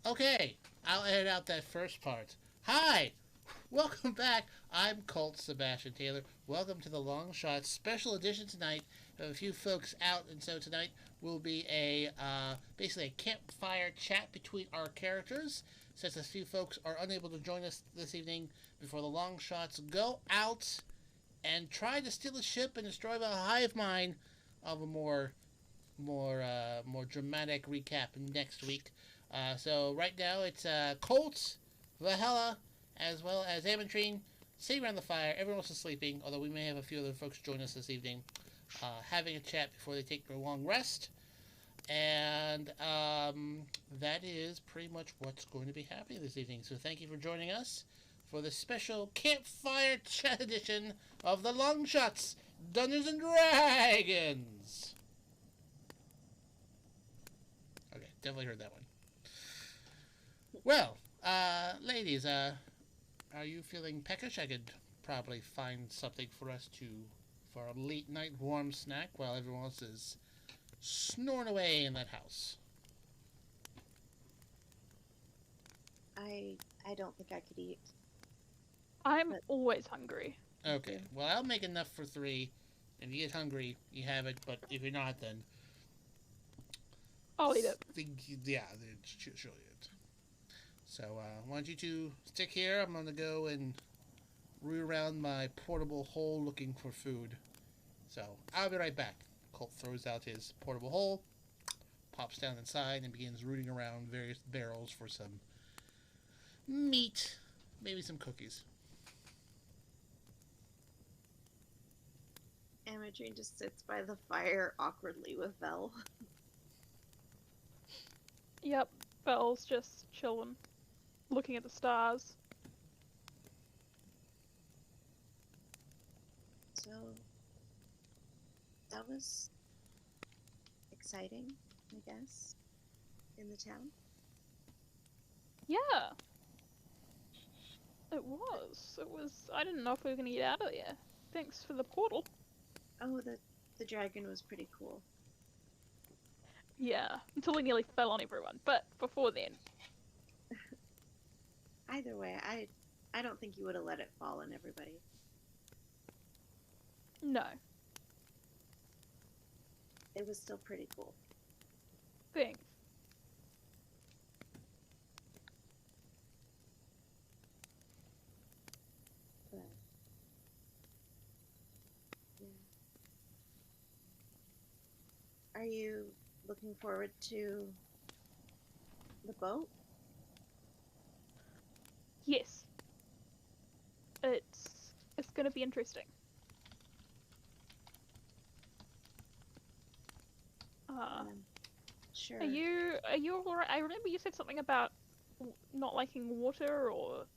Okay, I'll edit out that first part. Hi! Welcome back. I'm Colt Sebastian Taylor. Welcome to the Longshots special edition tonight. We have a few folks out, and so tonight will be basically a campfire chat between our characters. Since a few folks are unable to join us this evening before the Longshots go out and try to steal a ship and destroy the hive mind of a more dramatic recap next week. So right now it's Colt, Valhalla, as well as Ametrine sitting around the fire. Everyone else is sleeping, although we may have a few other folks join us this evening, having a chat before they take their long rest. And that is pretty much what's going to be happening this evening. So thank you for joining us for the special campfire chat edition of the Longshots Dungeons and Dragons. Okay, definitely heard that one. Well, ladies, are you feeling peckish? I could probably find something for us for a late night warm snack while everyone else is snoring away in that house. I don't think I could eat. I'm always hungry. Okay, well, I'll make enough for 3. If you get hungry, you have it, but if you're not, then I'll eat it. Yeah, surely it. So, why don't you two stick here? I'm gonna go and root around my portable hole looking for food. So, I'll be right back. Colt throws out his portable hole, pops down inside, and begins rooting around various barrels for some meat, maybe some cookies. Ametrine just sits by the fire awkwardly with Vel. Yep, Belle's just chilling, looking at the stars. So, that was exciting, I guess, in the town. Yeah. It was. I didn't know if we were gonna get out of there. Thanks for the portal. Oh, the dragon was pretty cool. Yeah, until he nearly fell on everyone, but before then. Either way, I don't think you would have let it fall on everybody. No. It was still pretty cool. Thanks. But, yeah. Are you looking forward to the boat? Yes. It's gonna be interesting. Sure. Are you alright? I remember you said something about not liking water or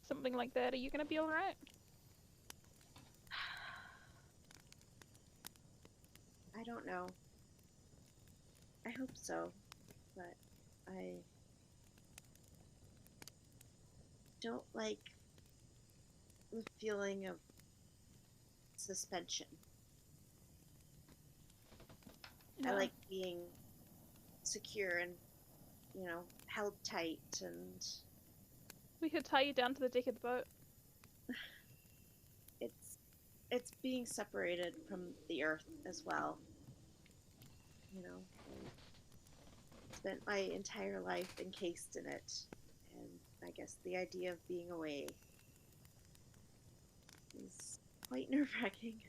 something like that. Are you gonna be alright? I don't know. I hope so, but I don't like the feeling of suspension. No. I like being secure and, held tight and We could tie you down to the deck of the boat. it's being separated from the earth as well. I spent my entire life encased in it, and I guess the idea of being away is quite nerve-wracking.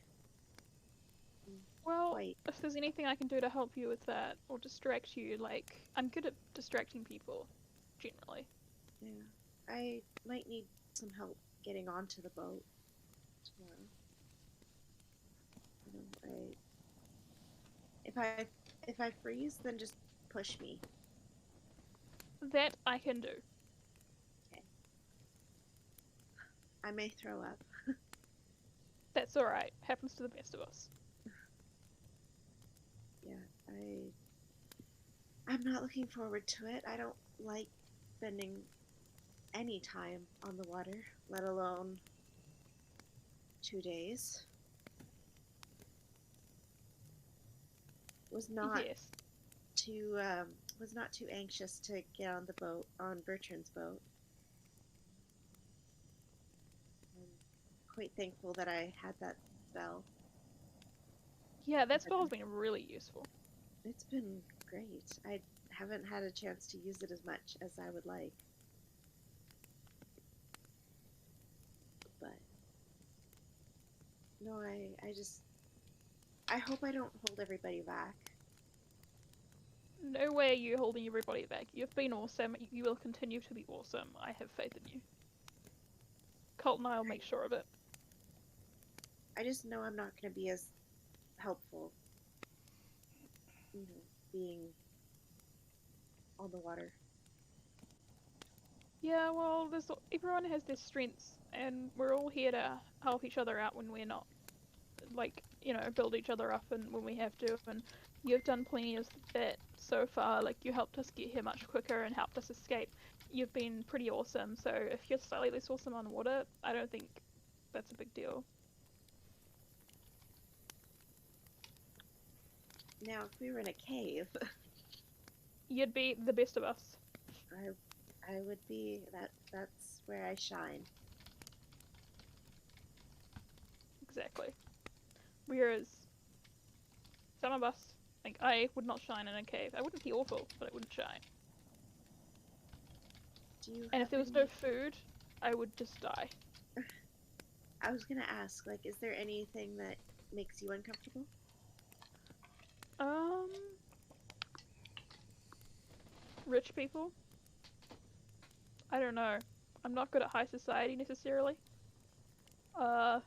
Well, Quite. if there's anything I can do to help you with that, or distract you, I'm good at distracting people, generally. Yeah, I might need some help getting onto the boat tomorrow. If I freeze, then just push me. That I can do. Okay. I may throw up. That's alright. Happens to the best of us. Yeah, I'm not looking forward to it. I don't like spending any time on the water, let alone 2 days. Was not Yes. not too anxious to get on the boat, on Bertrand's boat. I'm quite thankful that I had that spell. Yeah, that 'Cause spell has been really useful. it's been great. I haven't had a chance to use it as much as I would like. But no, I hope I don't hold everybody back. No way are you holding everybody back. You've been awesome. You will continue to be awesome. I have faith in you. Colt and I will make sure of it. I just know I'm not going to be as helpful, being on the water. Yeah, well, everyone has their strengths, and we're all here to help each other out when we're not, like, build each other up and when we have to. And you've done plenty of that so far. Like, you helped us get here much quicker and helped us escape. You've been pretty awesome. So if you're slightly less awesome on water, I don't think that's a big deal. Now, if we were in a cave, You'd be the best of us. I would be that's where I shine. Exactly. Whereas some of us, like, I would not shine in a cave. I wouldn't be awful, but I wouldn't shine. Do you And have if there was any... no food, I would just die. I was gonna ask, like, is there anything that makes you uncomfortable? Rich people? I don't know. I'm not good at high society necessarily. What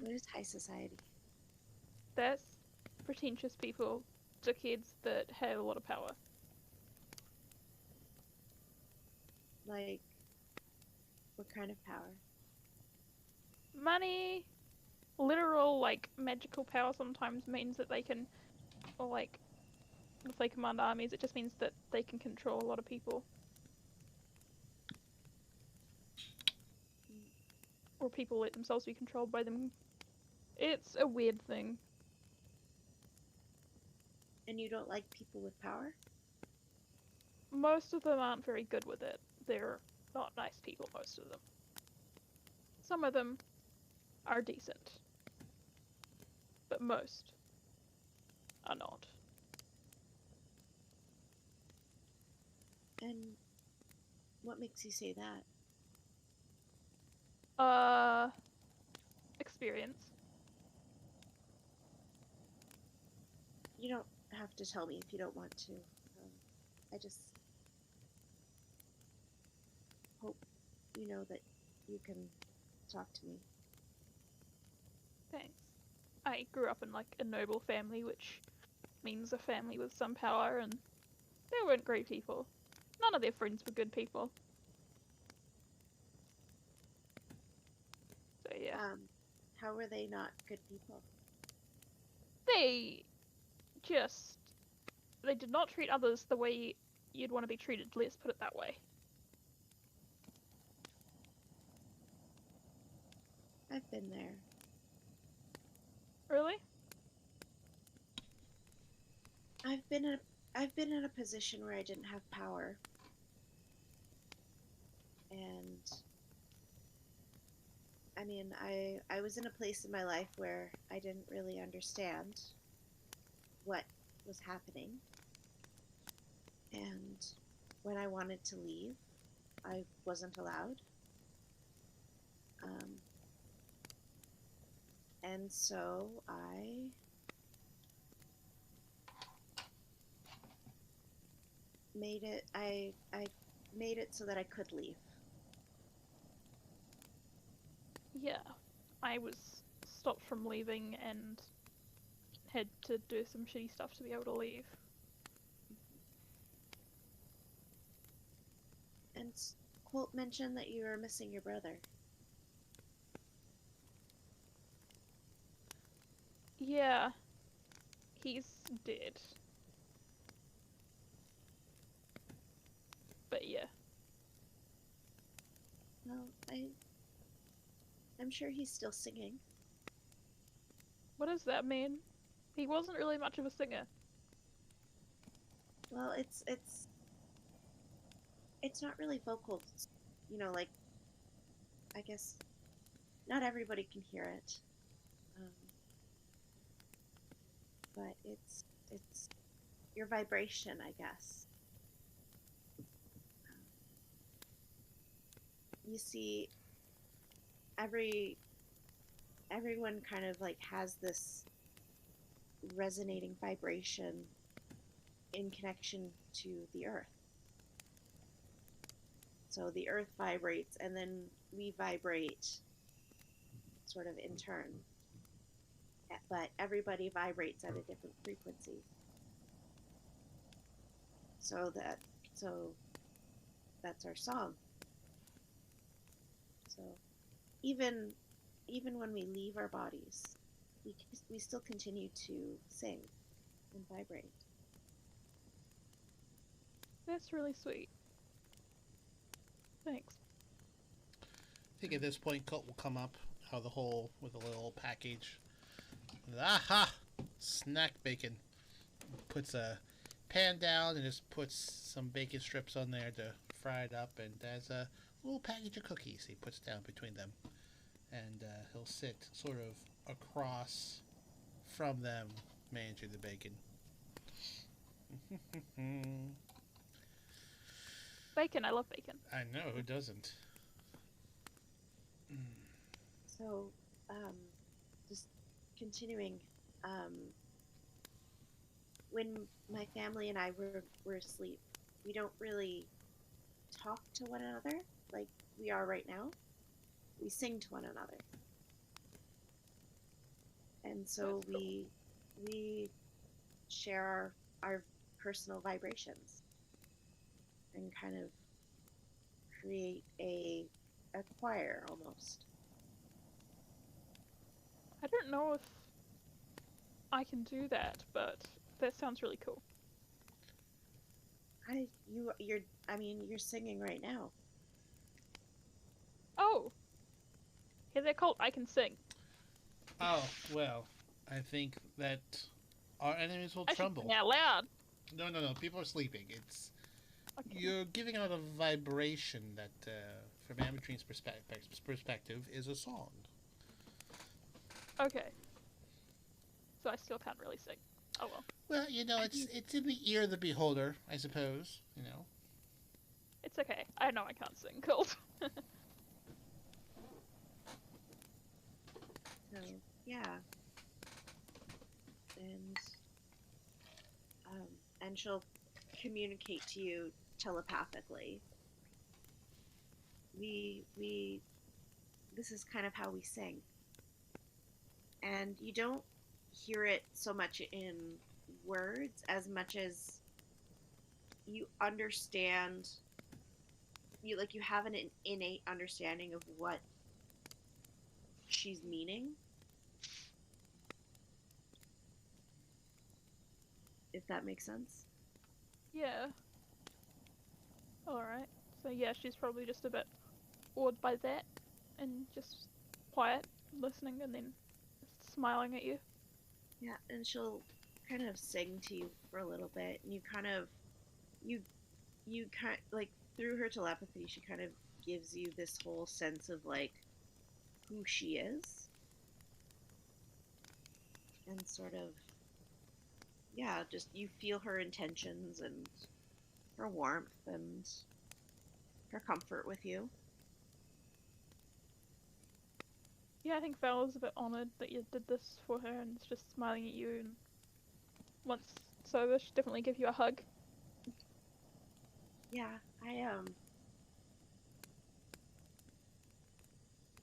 is high society? That's pretentious people, dickheads that have a lot of power. Like, what kind of power? Money, literal, like, magical power sometimes means that they can, or like, if they command armies, it just means that they can control a lot of people. Or people let themselves be controlled by them. It's a weird thing. And you don't like people with power? Most of them aren't very good with it. They're not nice people, most of them. Some of them are decent. But most are not. And what makes you say that? Experience. You don't have to tell me if you don't want to. I just hope you know that you can talk to me. Thanks. I grew up in, like, a noble family, which means a family with some power, and they weren't great people. None of their friends were good people. So yeah. How were they not good people? They did not treat others the way you'd want to be treated, let's put it that way. I've been there. Really? I've been in a position where I didn't have power. And I mean, I was in a place in my life where I didn't really understand what was happening. And when I wanted to leave, I wasn't allowed. And so I made it so that I could leave. Yeah. I was stopped from leaving and had to do some shitty stuff to be able to leave. And Colt mentioned that you were missing your brother. Yeah. He's dead. But yeah. Well, I'm sure he's still singing. What does that mean? He wasn't really much of a singer. Well, it's not really vocals. You know, like I guess not everybody can hear it, um, but it's your vibration, I guess. Um, you see, every everyone kind of like has this resonating vibration in connection to the earth. So the earth vibrates, and then we vibrate sort of in turn. But everybody vibrates at a different frequency. So so that's our song. So even even when we leave our bodies, we still continue to sing and vibrate. That's really sweet. Thanks. I think at this point, Colt will come up out of the hole with a little package. Aha! Snack bacon. Puts a pan down and just puts some bacon strips on there to fry it up, and there's a little package of cookies he puts down between them. And he'll sit sort of across from them, managing the bacon. Bacon, I love bacon. I know, who doesn't? So, just continuing, um, when my family and I were asleep, we don't really talk to one another like we are right now. We sing to one another, and so That's cool. we share our personal vibrations and kind of create a choir almost. I don't know if I can do that, but that sounds really cool. You're singing right now. Oh, hey there, Colt. I can sing. Oh, well, I think that our enemies will I should tremble. sing out loud. No. People are sleeping. It's Okay. You're giving out a vibration that, from Amatrine's perspective, is a song. Okay. So I still can't really sing. Oh well. Well, it's in the ear of the beholder, I suppose. It's okay. I know I can't sing, Colt. So yeah, and and she'll communicate to you telepathically. We This is kind of how we sing, and you don't hear it so much in words as much as you understand. You have an innate understanding of what she's meaning, if that makes sense. Yeah. Alright. So yeah, she's probably just a bit awed by that and just quiet, listening, and then smiling at you. Yeah, and she'll kind of sing to you for a little bit, and you you kind like through her telepathy, she kind of gives you this whole sense of like who she is, and sort of yeah, just you feel her intentions and her warmth and her comfort with you. Yeah, I think Val is a bit honoured that you did this for her and is just smiling at you, and once sober, she'd definitely give you a hug. Yeah,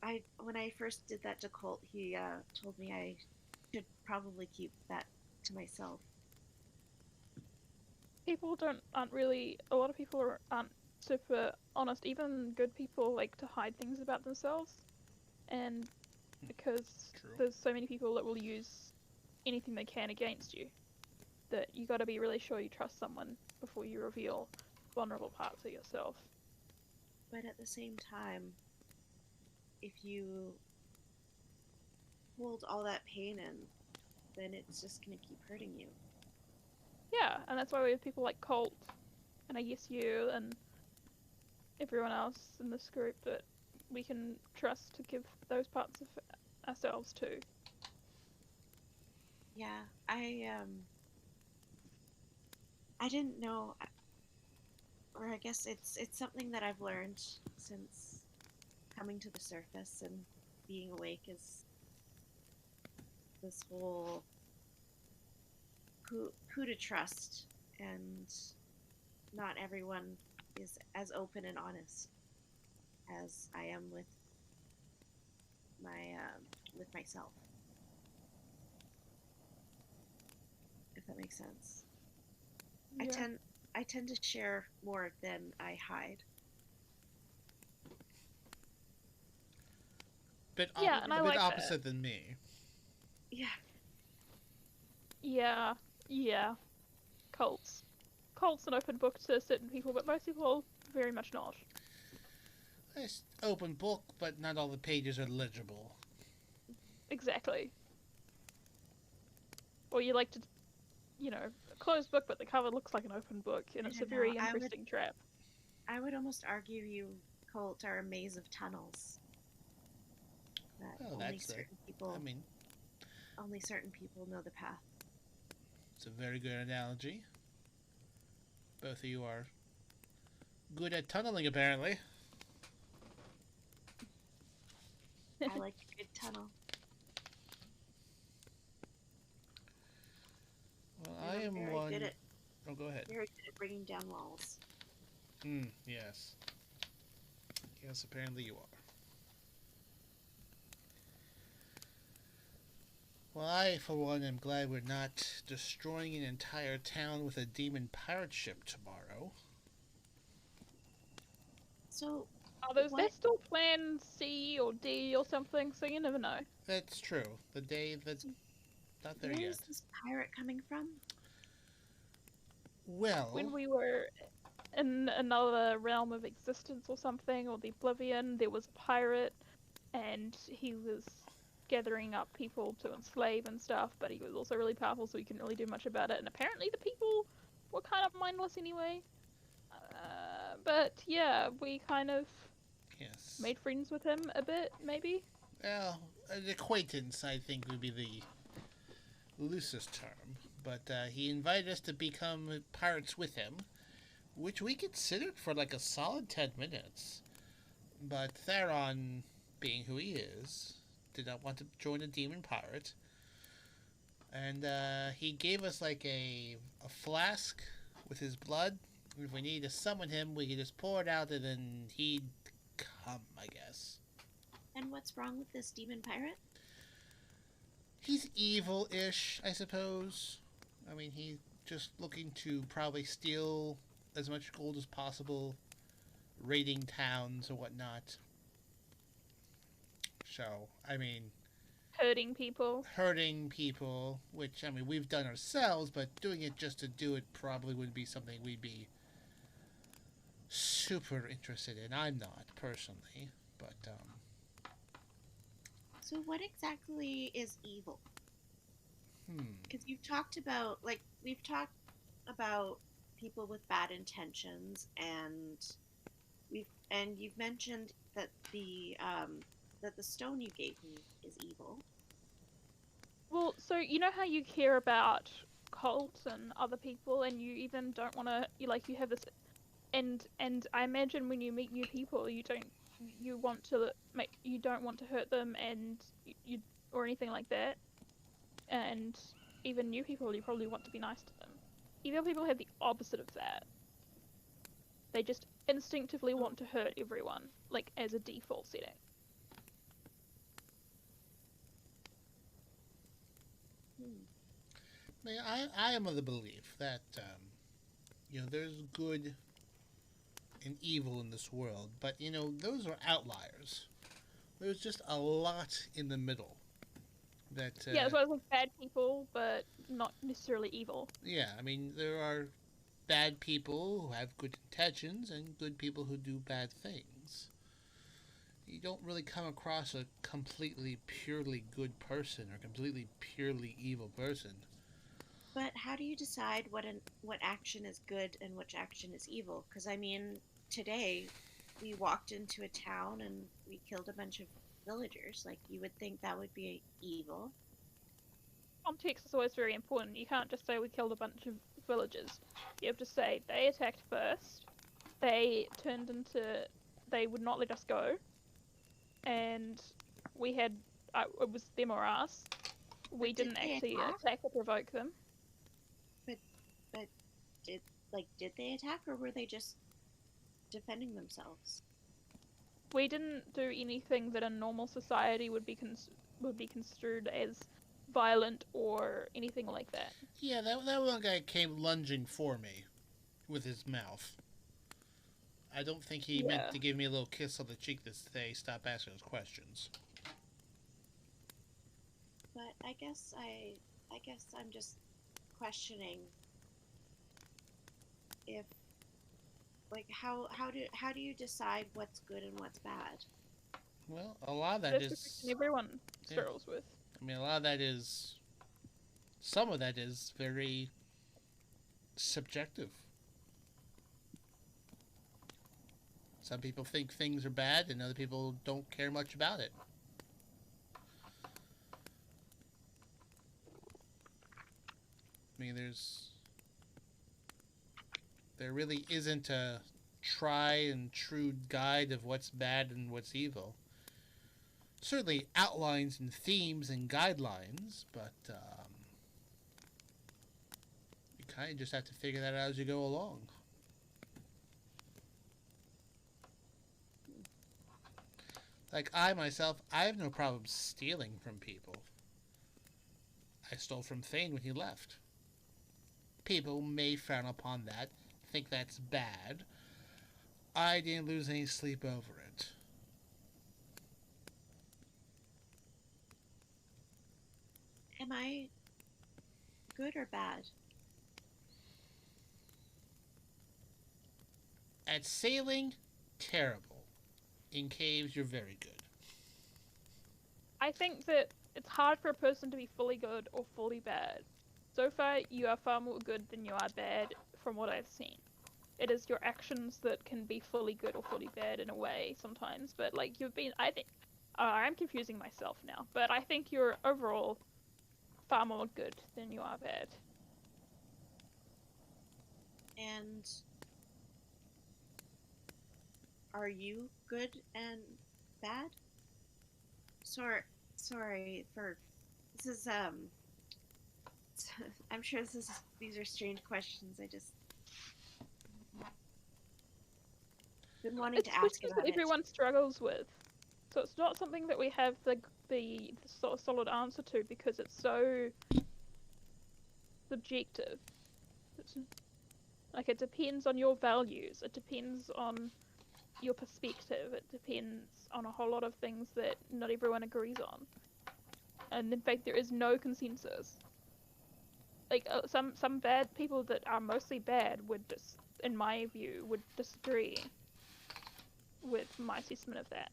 I when I first did that to Colt, he told me I should probably keep that to myself. People aren't really, a lot of people aren't super honest. Even good people like to hide things about themselves, and because True. there's so many people that will use anything they can against you, that you got to be really sure you trust someone before you reveal vulnerable parts of yourself. But at the same time, if you hold all that pain in, then it's just going to keep hurting you. Yeah, and that's why we have people like Colt, and I guess you, and everyone else in this group that we can trust to give those parts of ourselves to. Yeah, I didn't know, or I guess it's something that I've learned since coming to the surface and being awake is this whole who to trust, and not everyone is as open and honest as I am my with myself, if that makes sense. I Yeah. tend I tend to share more than I hide. Yeah, and I A bit like that. opposite than me. Yeah, Yeah, yeah. Colt's. Colt's an open book to certain people, but most people very much not. It's open book, but not all the pages are legible. Exactly. Or you like to, a closed book, but the cover looks like an open book, and I it's a don't know. very interesting trap. I would almost argue you, Colt, are a maze of tunnels that Oh, that's a. I mean, only certain people know the path. it's a very good analogy. Both of you are good at tunneling, apparently. I like a good tunnel. Well, And I I'm am very one. good at Oh, go ahead. very good at bringing down walls. Yes. Yes, apparently you are. Well, I, for one, am glad we're not destroying an entire town with a demon pirate ship tomorrow. So, Others, what they're still plan C or D or something, so you never know. That's true. The day that's not there where yet. is this pirate coming from? Well, When we were in another realm of existence or something, or the Oblivion, there was a pirate, and he was gathering up people to enslave and stuff, but he was also really powerful, so he couldn't really do much about it. And apparently, the people were kind of mindless anyway. But yeah, we kind of yes. made friends with him a bit, maybe. Well, an acquaintance, I think, would be the loosest term. But he invited us to become pirates with him, which we considered for like a solid 10 minutes. But Theron, being who he is, did not want to join a demon pirate. And he gave us like a flask with his blood. If we need to summon him, we could just pour it out and then he'd come, I guess. And what's wrong with this demon pirate? He's evil-ish, I suppose. I mean, he's just looking to probably steal as much gold as possible, raiding towns or whatnot. So, I mean, Hurting people. hurting people, which, I mean, we've done ourselves, but doing it just to do it probably wouldn't be something we'd be super interested in. I'm not, personally, but, So, what exactly is evil? hmm. Because we've talked about people with bad intentions, and you've mentioned that the stone you gave me is evil. Well, so you know how you care about Colt and other people, and you even don't want to, you have this, and I imagine when you meet new people, you don't want to hurt them, and you or anything like that, and even new people, you probably want to be nice to them. Evil people have the opposite of that. They just instinctively want to hurt everyone, like as a default setting. Hmm. I am of the belief that, there's good and evil in this world, but, those are outliers. There's just a lot in the middle. That, Yeah, as well as like bad people, but not necessarily evil. yeah, I mean, there are bad people who have good intentions and good people who do bad things. you don't really come across a completely purely good person or completely purely evil person. But how do you decide what action is good and which action is evil? Because I mean, today we walked into a town and we killed a bunch of villagers. Like you would think that would be evil. Context is always very important. You can't just say we killed a bunch of villagers. You have to say they attacked first, they turned into, they would not let us go, and we had, it was them or us. We Did didn't they actually attack? attack or provoke them. But did they attack or were they just defending themselves? We didn't do anything that in normal society would be construed as violent or anything like that. Yeah, that one guy came lunging for me with his mouth. I don't think he meant to give me a little kiss on the cheek to say stop asking those questions. But I guess I'm just questioning if like how do you decide what's good and what's bad? Well, a lot of that That's the is. question everyone struggles with. I mean, a lot of that is. Some of that is very subjective. Some people think things are bad, and other people don't care much about it. I mean, there really isn't a tried and true guide of what's bad and what's evil. Certainly outlines and themes and guidelines, but you kind of just have to figure that out as you go along. Like I myself, I have no problem stealing from people. I stole from Thane when he left. People may frown upon that, think that's bad. I didn't lose any sleep over it. Am I good or bad? At sailing, terrible. In caves, you're very good. I think that it's hard for a person to be fully good or fully bad. So far, you are far more good than you are bad from what I've seen. It is your actions that can be fully good or fully bad in a way sometimes, but like you've been, I think, I'm confusing myself now, but I think you're overall far more good than you are bad. And are you good and bad? Sorry for this is I'm sure these are strange questions. I just been wanting It's to ask questions about that it. everyone struggles with, so it's not something that we have the sort of solid answer to because it's so subjective. It's, like it depends on your values. It depends on your perspective. It depends on a whole lot of things that not everyone agrees on. And in fact, there is no consensus. Like some bad people that are mostly bad would just, in my view, would disagree with my assessment of that.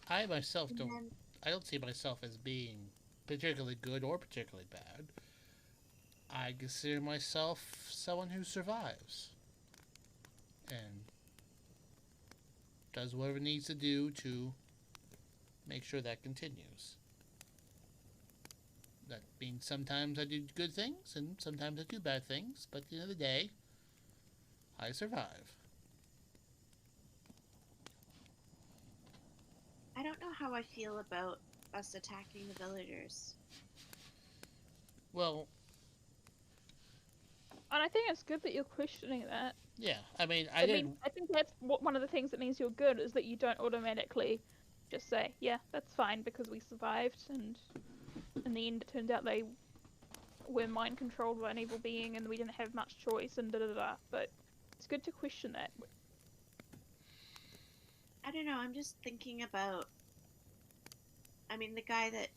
I myself And don't. then, I don't see myself as being particularly good or particularly bad. I consider myself someone who survives and does whatever it needs to do to make sure that continues. That means sometimes I do good things and sometimes I do bad things, but at the end of the day, I survive. I don't know how I feel about us attacking the villagers. Well, And I think it's good that you're questioning that. yeah, I mean, I didn't. I think that's one of the things that means you're good is that you don't automatically just say, yeah, that's fine because we survived, and in the end it turned out they were mind controlled by an evil being and we didn't have much choice and da da da. But it's good to question that. I don't know. I'm just thinking about. I mean, the guy that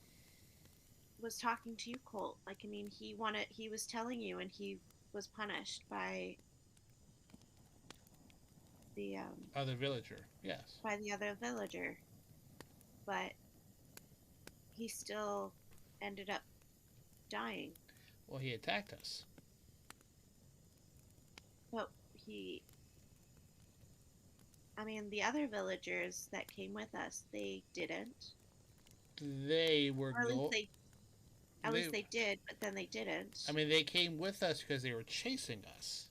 was talking to you, Colt. Like, I mean, he was telling you, and he was punished by Other villager, yes. by the other villager, but he still ended up dying. Well, he attacked us. But he, I mean, the other villagers that came with us, they didn't. They were Or go. at least they did, but then they didn't. I mean, they came with us because they were chasing us.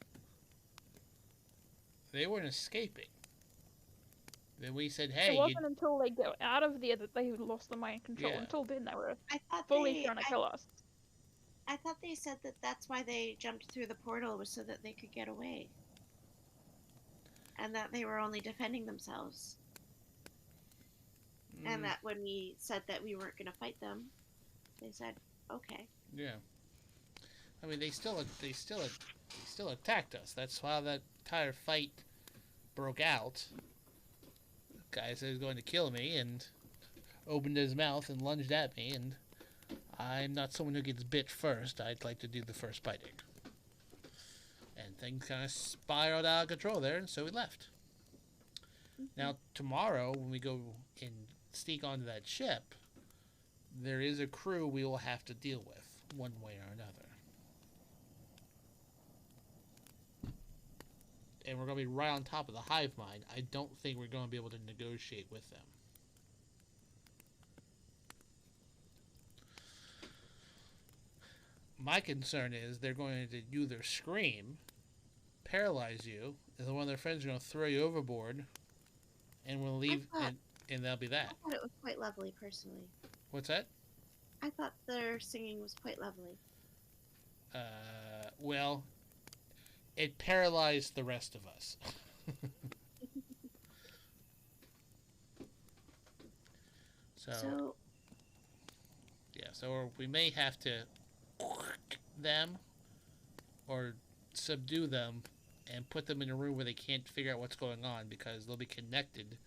They weren't escaping. Then we said, "Hey, It wasn't until they got out of there that they lost the mind control. Yeah. Until then, they were I thought fully trying to kill us. I thought they said that that's why they jumped through the portal was so that they could get away, and that they were only defending themselves. And that when we said that we weren't going to fight them, they said, "Okay." Yeah. I mean, they still attacked us. That's how that entire fight broke out. The guy said he was going to kill me and opened his mouth and lunged at me, and I'm not someone who gets bit first. I'd like to do the first biting. And things kind of spiraled out of control there, and so we left. Now, tomorrow, when we go and sneak onto that ship, there is a crew we will have to deal with, one way or another. And we're going to be right on top of the hive mind. I don't think we're going to be able to negotiate with them. My concern is they're going to either scream, paralyze you, and then one of their friends is going to throw you overboard, and we'll leave, and that'll be that. I thought it was quite lovely, personally. What's that? I thought their singing was quite lovely. Well, it paralyzed the rest of us. So, yeah, so we may have to them or subdue them and put them in a room where they can't figure out what's going on, because they'll be connected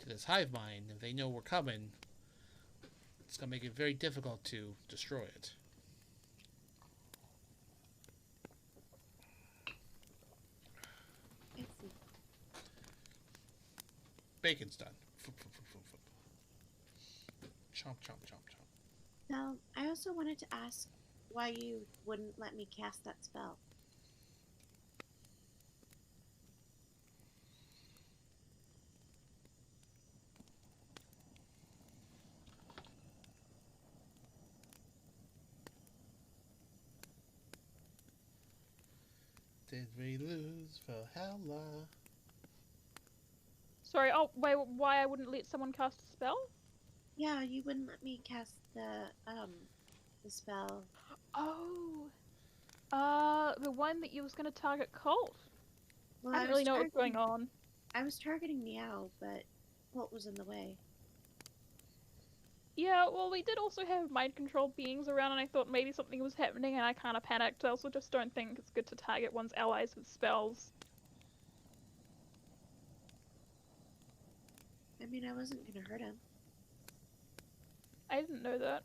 to this hive mind. If they know we're coming, it's going to make it very difficult to destroy it. I see. Bacon's done. Chomp, chomp, chomp, chomp. Now, I also wanted to ask why you wouldn't let me cast that spell. Did we lose Valhalla? Sorry, oh, wait, why I wouldn't let someone cast a spell? Yeah, you wouldn't let me cast the spell. Oh, the one that you was gonna target Colt. Well, I didn't really know what was going on. I was targeting Meow, but Colt was in the way. Yeah, well, we did also have mind-controlled beings around, and I thought maybe something was happening, and I kind of panicked. I also just don't think it's good to target one's allies with spells. I mean, I wasn't gonna hurt him. I didn't know that.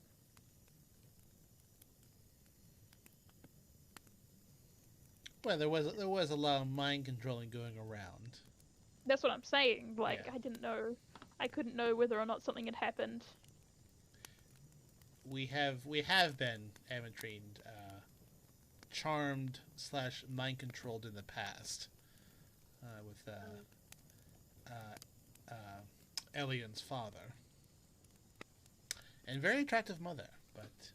Well, there was a lot of mind controlling going around. That's what I'm saying. Like, Yeah. I didn't know. I couldn't know whether or not something had happened. We have been Aventrine, charmed / mind controlled in the past, with Elian's father, and very attractive mother. But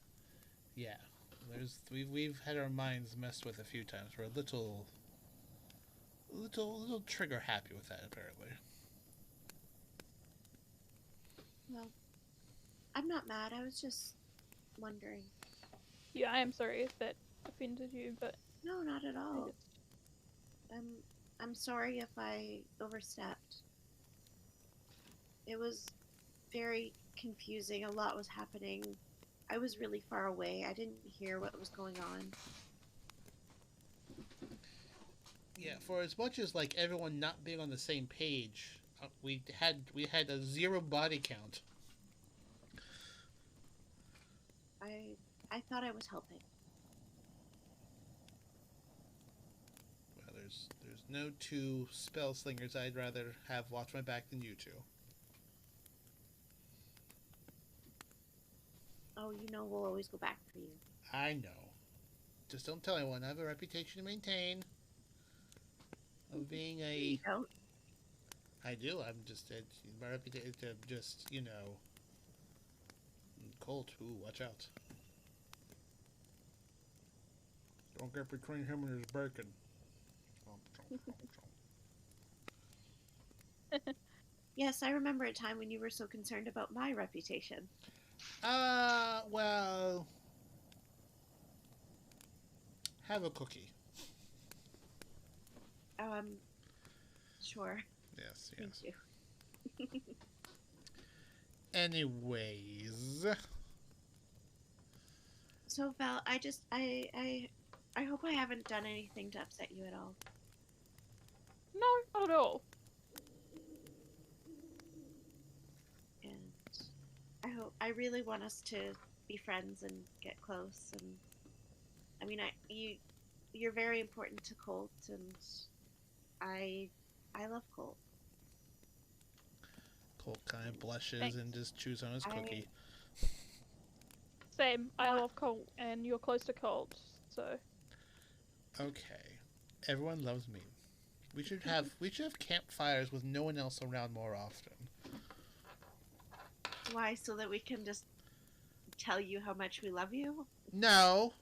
yeah, we've had our minds messed with a few times. We're a little trigger happy with that, apparently. Well, I'm not mad. I was just wondering. Yeah, I am sorry if that offended you, but No, not at all. I'm sorry if I overstepped. It was very confusing. A lot was happening. I was really far away. I didn't hear what was going on. Yeah, for as much as like everyone not being on the same page, we had a 0 body count. I thought I was helping. Well, There's no two spell slingers I'd rather have watch my back than you two. Oh, we'll always go back for you. I know. Just don't tell anyone. I have a reputation to maintain of being a. You don't? I do. I'm just my reputation. Just Colt. Ooh, watch out! Don't get between him and his bacon. Yes, I remember a time when you were so concerned about my reputation. Well, have a cookie. Oh, I'm sure. Yes, Thank yes. you. Anyways, So, Val, I hope I haven't done anything to upset you at all. No, not at all. And I really want us to be friends and get close. And I mean, you're very important to Colt, and I love Colt. Colt kind of blushes Thanks. and just chews on his cookie. Same. I love Colt, and you're close to Colt, so. Okay, everyone loves me. We should have campfires with no one else around more often. Why? So that we can just tell you how much we love you? No,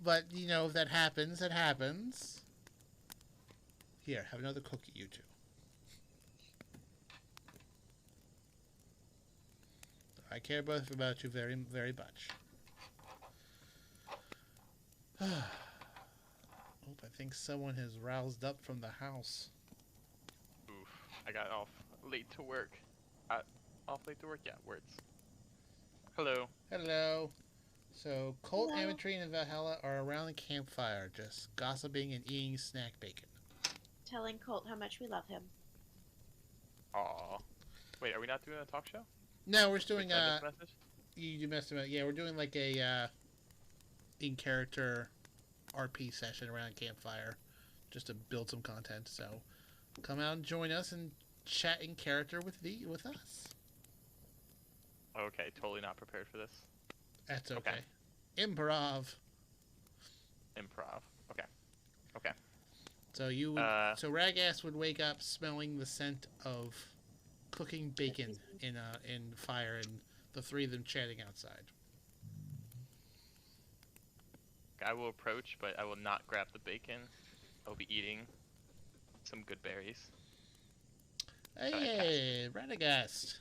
but if that happens, that happens. Here, have another cookie, you two. I care both about you very, very much. Oh, I think someone has roused up from the house. Oof. I got off late to work. Off late to work? Yeah, words. Hello. Hello. So, Colt, Hello. Ametrine, and Valhalla are around the campfire, just gossiping and eating snack bacon. Telling Colt how much we love him. Aw. Wait, are we not doing a talk show? No, we're just doing Wait, did I miss a message? You messed about. Yeah, we're doing like a in character RP session around campfire, just to build some content. So, come out and join us and chat in character with us. Okay, totally not prepared for this. That's okay. Okay. Improv. Improv. Okay. Okay. So so Ragass would wake up smelling the scent of cooking bacon in fire, and the three of them chatting outside. I will approach, but I will not grab the bacon. I'll be eating some good berries. Hey, Radagast.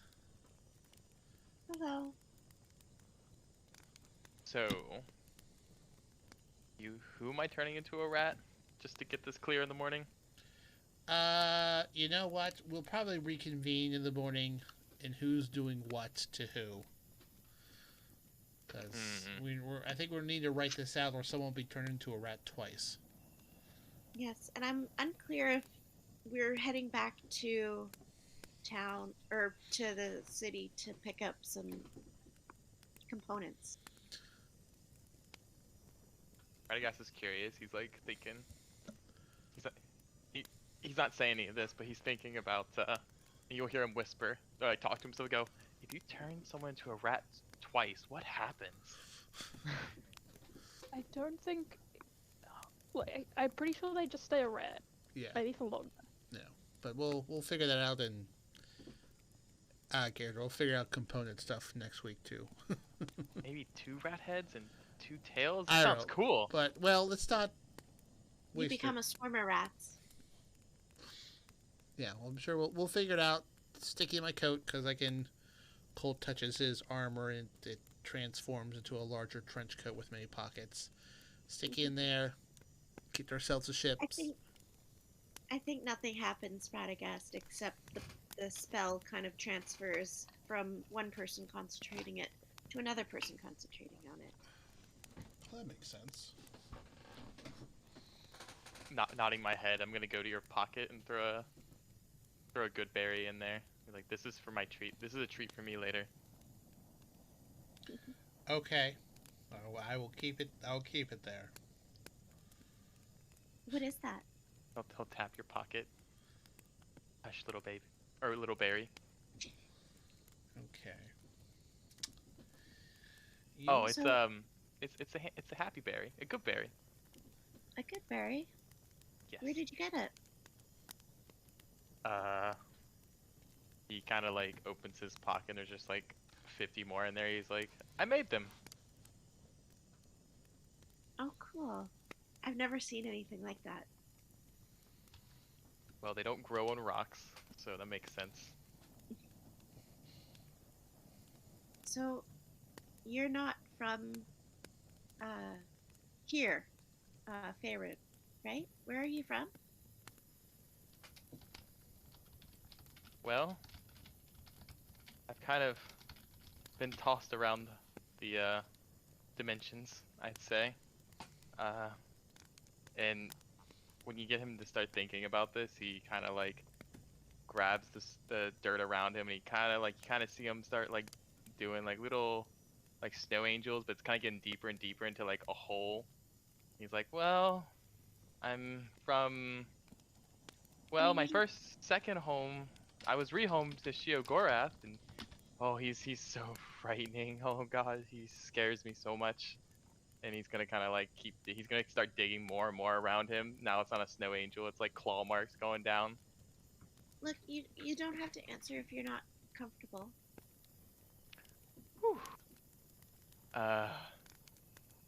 Hello. So, who am I turning into a rat? Just to get this clear in the morning? You know what? We'll probably reconvene in the morning and who's doing what to who. Because I think we'll need to write this out or someone will be turned into a rat twice. Yes, and I'm unclear if we're heading back to town or to the city to pick up some components. Radagast is curious. He's like thinking. He's not saying any of this, but he's thinking about. You'll hear him whisper, or like talk to himself. Go. If you turn someone into a rat twice, what happens? I don't think. Like, I'm pretty sure they just stay a rat. Yeah. Maybe for longer. No, but we'll figure that out in character. We'll figure out component stuff next week too. Maybe 2 rat heads and 2 tails. I don't Sounds know. cool. But let's not. You become a swarm of rats. Yeah, well, I'm sure we'll figure it out. Stick it in my coat because Colt touches his armor and it transforms into a larger trench coat with many pockets. Stick it in there. Keep ourselves a ship. I think nothing happens, Radagast, except the spell kind of transfers from one person concentrating it to another person concentrating on it. Well, that makes sense. Nodding my head, I'm gonna go to your pocket and throw a good berry in there. Be like, this is for my treat. This is a treat for me later. Okay. I will keep it. I'll keep it there. What is that? He'll tap your pocket. Hush, little baby, or little berry. Okay. Oh, You- it's So- it's a happy berry, a good berry. A good berry. Yes. Where did you get it? He kind of like opens his pocket and there's just like 50 more in there. He's like, I made them. Oh, cool. I've never seen anything like that. Well, they don't grow on rocks, so that makes sense. So, you're not from here, Faerun, right? Where are you from? Well, I've kind of been tossed around the dimensions, I'd say. And when you get him to start thinking about this, he kind of like grabs the dirt around him, and he kind of like you kind of see him start like doing like little like snow angels, but it's kind of getting deeper and deeper into like a hole. He's like, well, I'm from my second home. I was rehomed to Shiogorath, and oh, he's so frightening. Oh God, he scares me so much. And he's gonna kind of like he's gonna start digging more and more around him. Now it's not a snow angel; it's like claw marks going down. Look, you don't have to answer if you're not comfortable. Whew.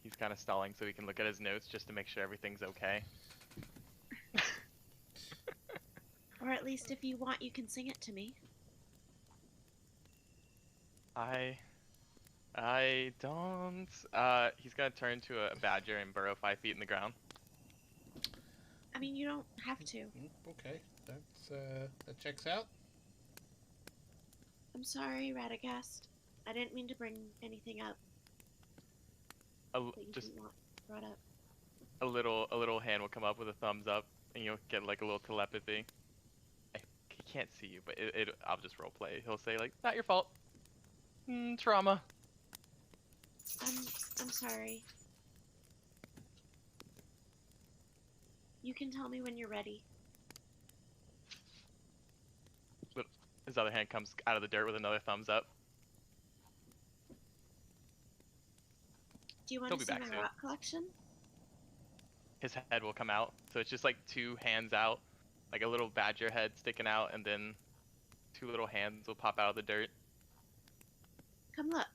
He's kind of stalling so he can look at his notes just to make sure everything's okay. Or at least if you want, you can sing it to me. I don't. He's gonna turn to a badger and burrow 5 feet in the ground. I mean, you don't have to. Okay, that checks out. I'm sorry, Radagast. I didn't mean to bring anything up that you Just didn't want brought up. a little hand will come up with a thumbs up, and you'll get like a little telepathy. He can't see you, but I'll just role play. He'll say like, "Not your fault. Trauma." I'm sorry. You can tell me when you're ready. His other hand comes out of the dirt with another thumbs up. Do you want He'll to be see back my soon. rock collection? His head will come out, so it's just like 2 hands out, like a little badger head sticking out, and then 2 little hands will pop out of the dirt. Come look.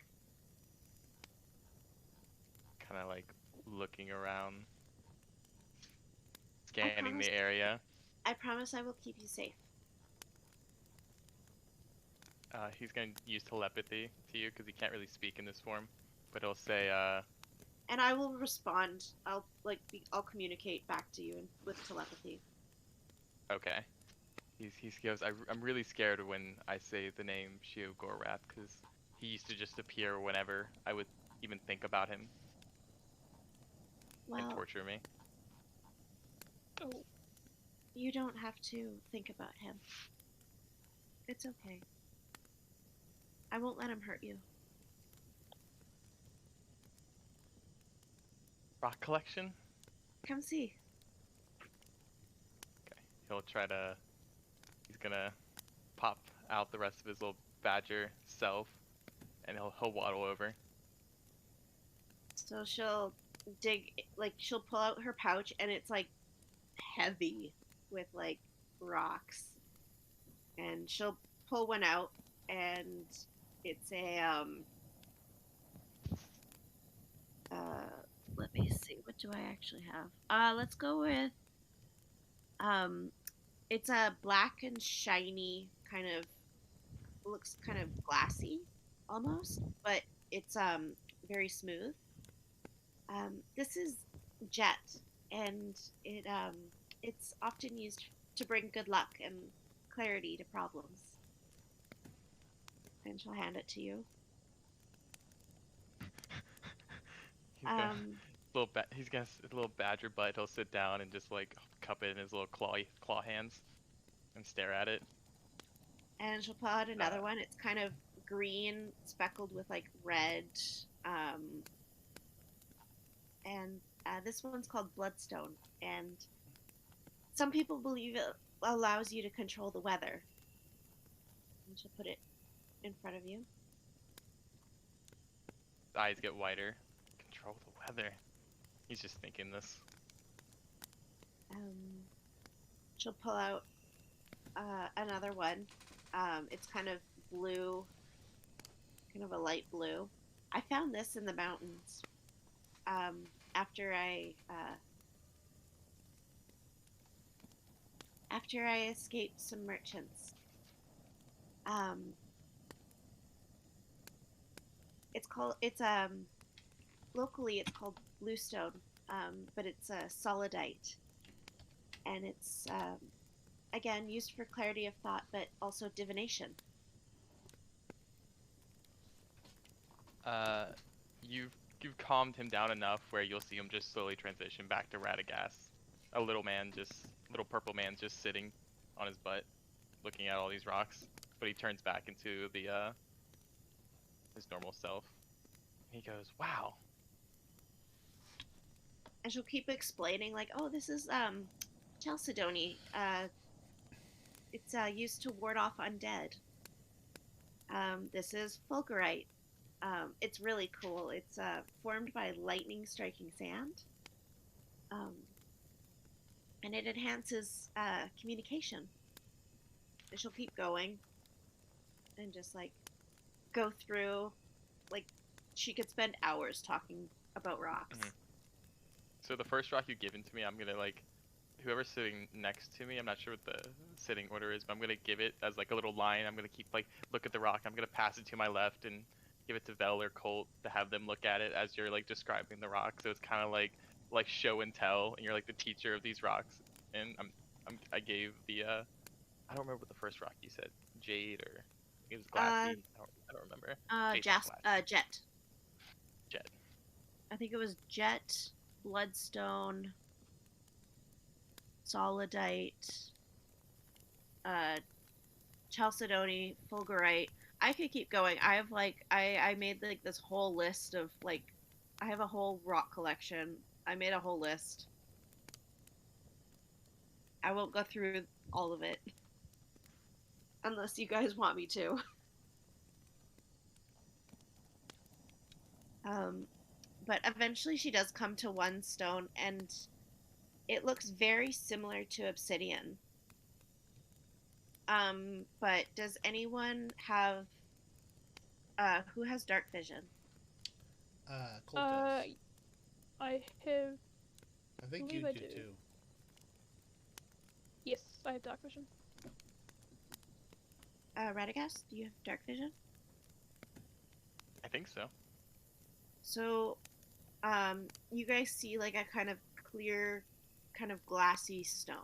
Kind of like looking around, scanning promise- the area. I promise I will keep you safe. He's gonna use telepathy to you because he can't really speak in this form, but he'll say, And I will respond. I'll communicate back to you with telepathy. okay. He goes, I'm really scared when I say the name Shiogorath because he used to just appear whenever I would even think about him and Well, torture me. Oh, you don't have to think about him. It's okay. I won't let him hurt you. Rock collection? Come see. Okay. He's gonna pop out the rest of his little badger self, and he'll waddle over. So she'll she'll pull out her pouch, and it's like heavy with like rocks. And she'll pull one out, and it's a let me see, what do I actually have? Let's go with it's a black and shiny kind of, looks kind of glassy almost, but it's very smooth. This is jet, and it's often used to bring good luck and clarity to problems. And she'll hand it to you. He's got a little badger butt. He'll sit down and just like cup it in his little claw hands and stare at it. And she'll pull out another one. It's kind of green speckled with like red. And this one's called Bloodstone, and Some people believe it allows you to control the weather. And she'll put it in front of you. His eyes get wider. Control the weather. He's just thinking this. She'll pull out another one. It's kind of blue, kind of a light blue. I found this in the mountains after I escaped some merchants. Locally it's called Bluestone, but it's a solidite, and it's again used for clarity of thought, but also divination. You've calmed him down enough where you'll see him just slowly transition back to Radagast. A little purple man just sitting on his butt, looking at all these rocks. But he turns back into his normal self. He goes, "Wow." And she'll keep explaining, like, "Oh, this is chalcedony. It's used to ward off undead. This is fulgurite. It's really cool. It's formed by lightning striking sand, and it enhances communication." And she'll keep going, and just like go through, like she could spend hours talking about rocks. Mm-hmm. So the first rock you've given to me, I'm gonna like, whoever's sitting next to me, I'm not sure what the sitting order is, but I'm gonna give it as like a little line. I'm gonna keep like, look at the rock. I'm gonna pass it to my left and give it to Vel or Colt to have them look at it as you're like describing the rock. So it's kind of like show and tell, and you're like the teacher of these rocks. And I gave the I don't remember what the first rock you said, jade or it was glassy. I don't remember. Jet. Jet. I think it was jet, bloodstone, solidite, chalcedony, fulgurite. I could keep going. I have I made like this whole list of like, I have a whole rock collection. I made a whole list. I won't go through all of it unless you guys want me to. But eventually she does come to one stone, and it looks very similar to obsidian. But does anyone have who has dark vision? Colt does. I have. I think you believe do I do. too. Yes, I have dark vision. Radagast, do you have dark vision? I think so. So, you guys see like a kind of clear, kind of glassy stone,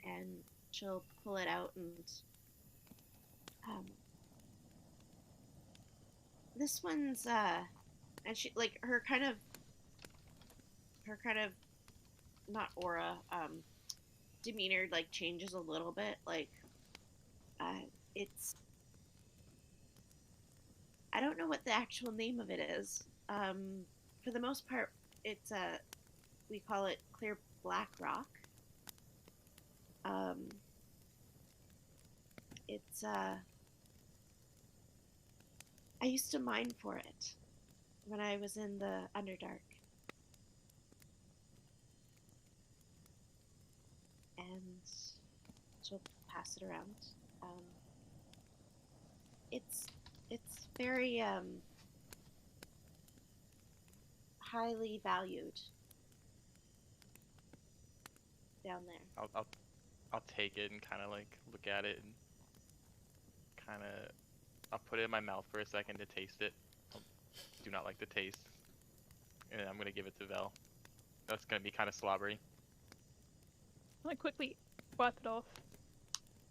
and she'll pull it out, and this one's and she like her kind of not aura, demeanor like changes a little bit. Like, it's, I don't know what the actual name of it is. For the most part, it's we call it clear black rock. It's I used to mine for it when I was in the Underdark. And she'll pass it around. It's very highly valued down there. I'll take it and kind of like look at it and kind of I'll put it in my mouth for a second to taste it. I do not like the taste, and I'm gonna give it to Vel. That's gonna be kind of slobbery. I quickly wipe it off.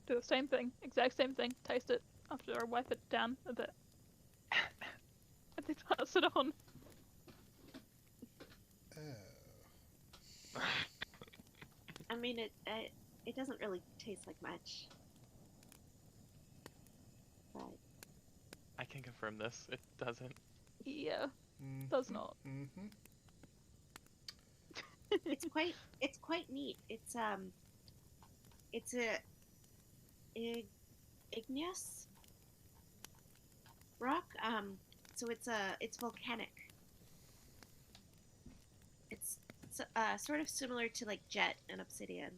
Do the same thing, exact same thing. Taste it after I wipe it down a bit. And then pass it on. I mean, it doesn't really taste like much, but I can confirm this. It doesn't. Yeah, does not. Mm-hmm. it's quite neat. It's a igneous rock. So it's volcanic. It's sort of similar to like jet and obsidian,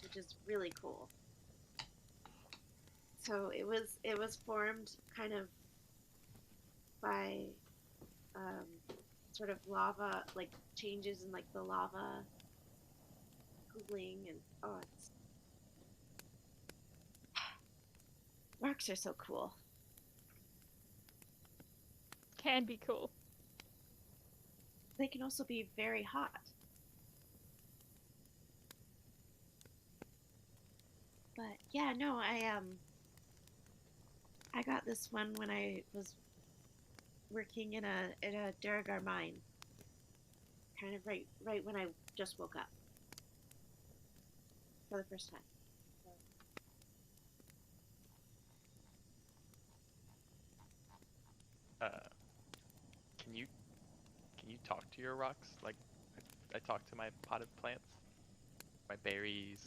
which is really cool. So it was formed kind of by sort of lava, like changes in like the lava cooling, and it's rocks are so cool. Can be cool. They can also be very hot. But yeah, no, I got this one when I was working in a Duragar mine, kind of right when I just woke up for the first time. Uh, can you talk to your rocks? Like, I talk to my potted plants, my berries,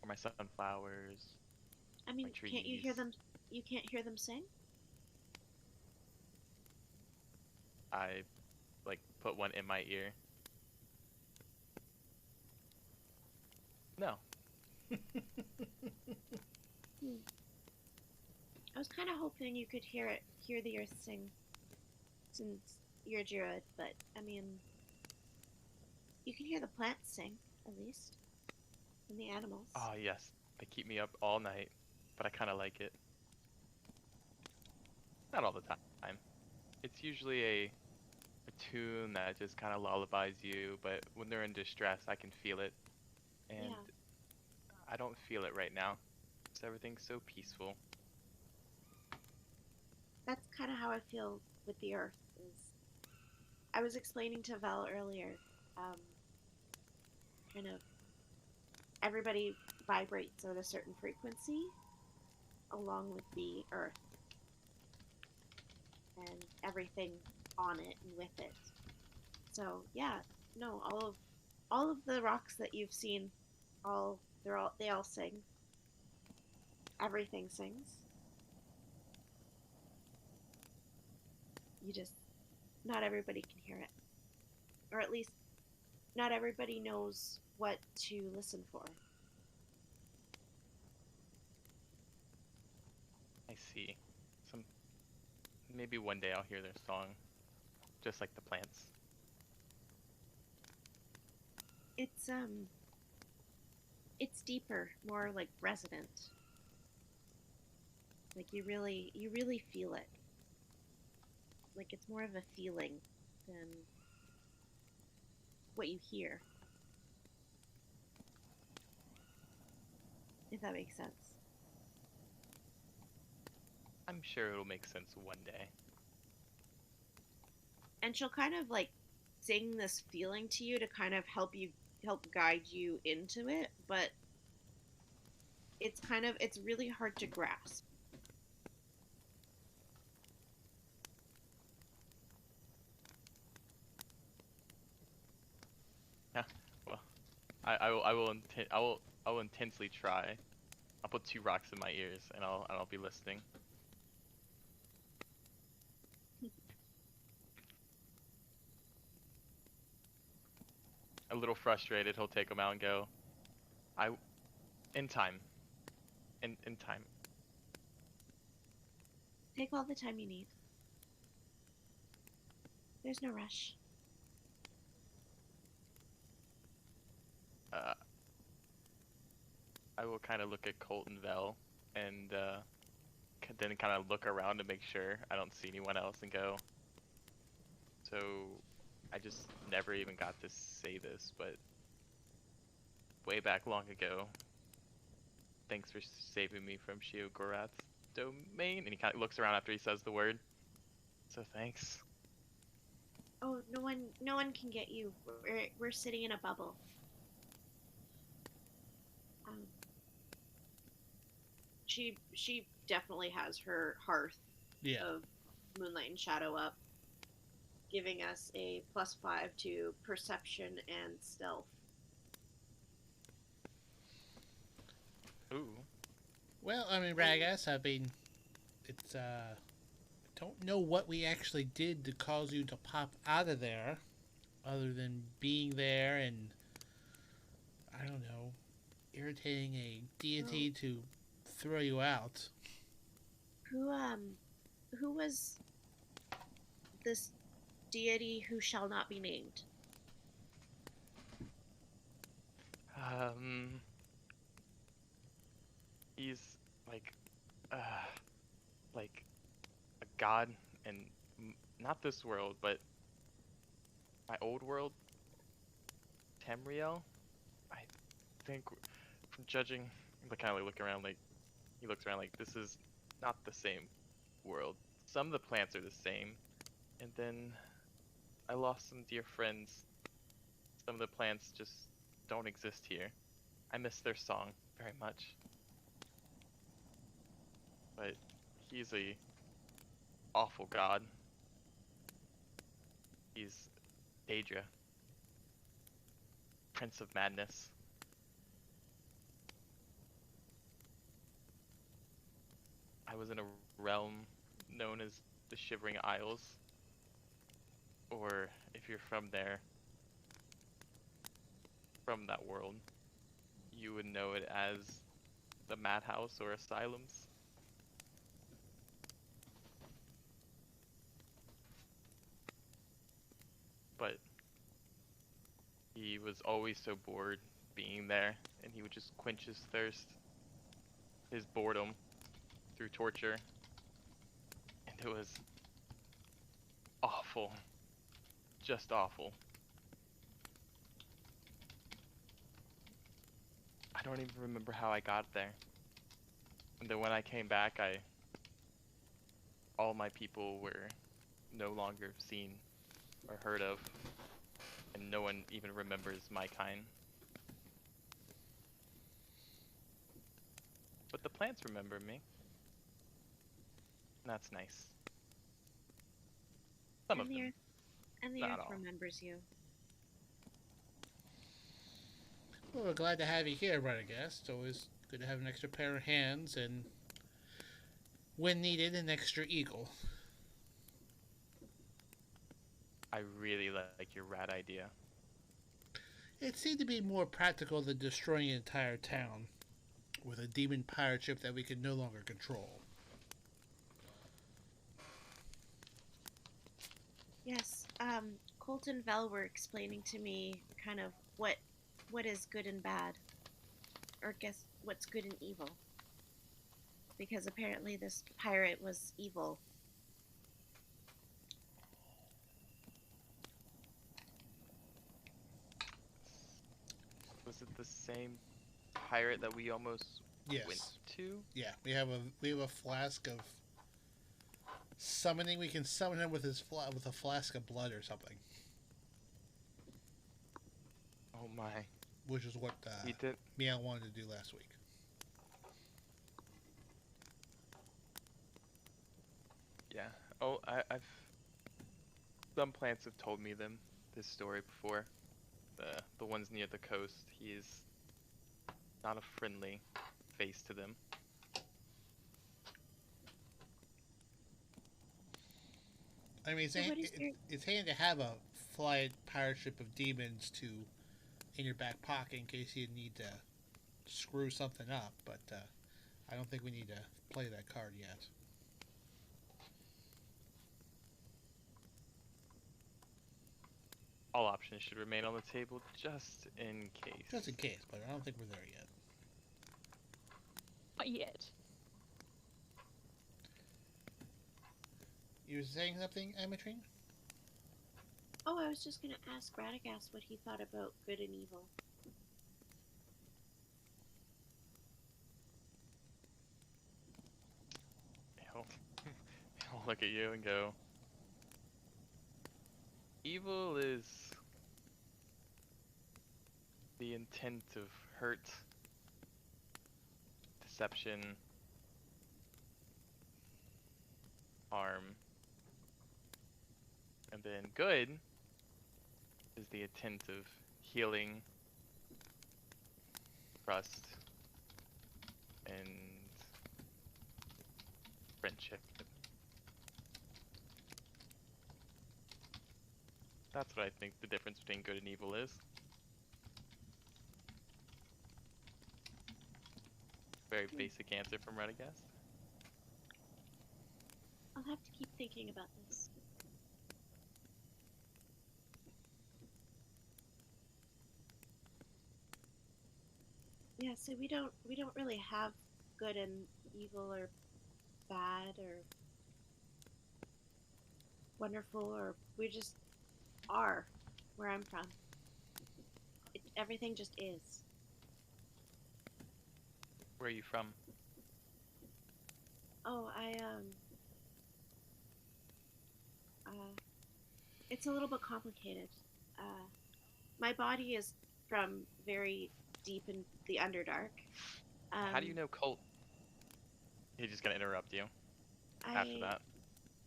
or my sunflowers, I my mean, can't you hear trees. them? You can't hear them sing? I like put one in my ear. No. Hmm. I was kind of hoping you could hear the earth sing, since you're a druid. But I mean, you can hear the plants sing at least, and the animals. Oh yes, they keep me up all night, but I kind of like it. Not all the time. It's usually a tune that just kind of lullabies you, but when they're in distress, I can feel it, and Yeah, I don't feel it right now. So everything's so peaceful. that's kind of how I feel with the earth. Is I was explaining to Vel earlier, um, kind of everybody vibrates at a certain frequency along with the earth and everything on it and with it. So yeah, no, all of the rocks that you've seen, they all sing. Everything sings. You just not everybody can hear it, or at least not everybody knows what to listen for. I see. Some maybe one day I'll hear their song, just like the plants. It's it's deeper, more like resonant. Like you really feel it. Like it's more of a feeling than what you hear, if that makes sense. I'm sure it'll make sense one day. And she'll kind of like sing this feeling to you to kind of help guide you into it, but it's really hard to grasp. Yeah. Well, I will intensely try. I'll put two rocks in my ears and I'll be listening. A little frustrated, he'll take them out and go, I in time. In time. Take all the time you need. There's no rush. Uh, I will kind of look at Colt and Vel and then kind of look around to make sure I don't see anyone else and go. So I just never even got to say this, but way back long ago, thanks for saving me from Shiogorath's domain. And he kind of looks around after he says the word. So thanks. Oh, no one can get you. We're sitting in a bubble. Um, she definitely has her hearth Yeah. of moonlight and shadow up. giving us a +5 to perception and stealth. Ooh. Well, I mean, Ragas, I mean, it's, don't know what we actually did to cause you to pop out of there, other than being there and, I don't know, irritating a deity to throw you out. Who was this deity who shall not be named? He's like, uh, like a god, and not this world, but my old world, Tamriel. I think, from judging, kind of like look around, like he looks around, like this is not the same world. Some of the plants are the same, and then I lost some dear friends. Some of the plants just don't exist here. I miss their song very much. But he's a awful god. He's Daedra, Prince of Madness. I was in a realm known as the Shivering Isles, or if you're from there, from that world, you would know it as the madhouse or asylums. But he was always so bored being there, and he would just quench his thirst, his boredom, through torture, and it was awful. Just awful. I don't even remember how I got there. And then when I came back, all my people were no longer seen or heard of, and no one even remembers my kind. But the plants remember me. And that's nice. Some of them. And the Not earth all. remembers you. Well, we're glad to have you here, Radagast. It's always good to have an extra pair of hands and, when needed, an extra eagle. I really like your rat idea. It seemed to be more practical than destroying an entire town with a demon pirate ship that we could no longer control. Yes, Colt and Vel were explaining to me kind of what is good and bad, or guess what's good and evil. Because apparently this pirate was evil. Was it the same pirate that we almost Yes. went to? Yeah, we have a flask of summoning. We can summon him with with a flask of blood or something, Oh my. which is what He did. Meow wanted to do last week. Yeah. Oh, I've. Some plants have told me this story before. The ones near the coast. He is not a friendly face to them. I mean, So what is your- it's handy to have a fly pirate ship of demons in your back pocket in case you need to screw something up, but I don't think we need to play that card yet. All options should remain on the table just in case. Just in case, but I don't think we're there yet. Not yet. You were saying something, Amatrine? Oh, I was just going to ask Radagast what he thought about good and evil. He'll look at you and go, evil is the intent of hurt, deception, harm, And then good is the attentive, healing, trust, and friendship. That's what I think the difference between good and evil is. Very basic answer from Radagast. I'll have to keep thinking about this. Yeah, so we don't really have good and evil or bad or wonderful, or we just are where I'm from. Everything just is. Where are you from? Oh, it's a little bit complicated. My body is from very deep in the Underdark. How do you know Colt? He's just gonna interrupt you after that.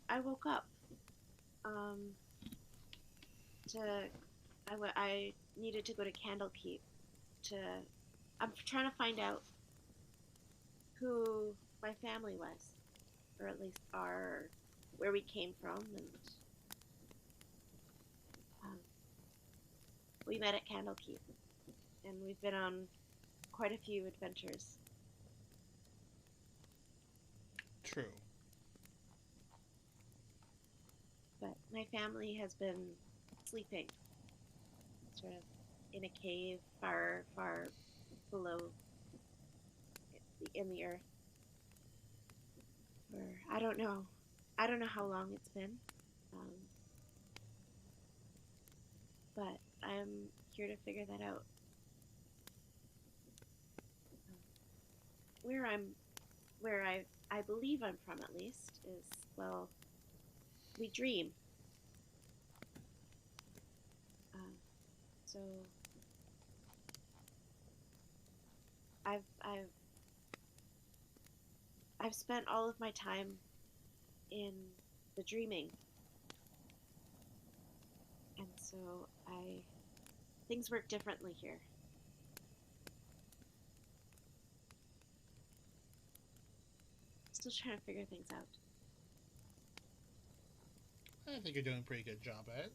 I woke up. I needed to go to Candlekeep I'm trying to find out who my family was, or at least where we came from, and we met at Candlekeep, and we've been on quite a few adventures. True. But my family has been sleeping, sort of in a cave far, far below in the earth. For I don't know how long it's been, but I'm here to figure that out. Where I believe I'm from, at least, is, well, we dream. So I've spent all of my time in the dreaming, and so things work differently here. Still trying to figure things out. I think you're doing a pretty good job at it.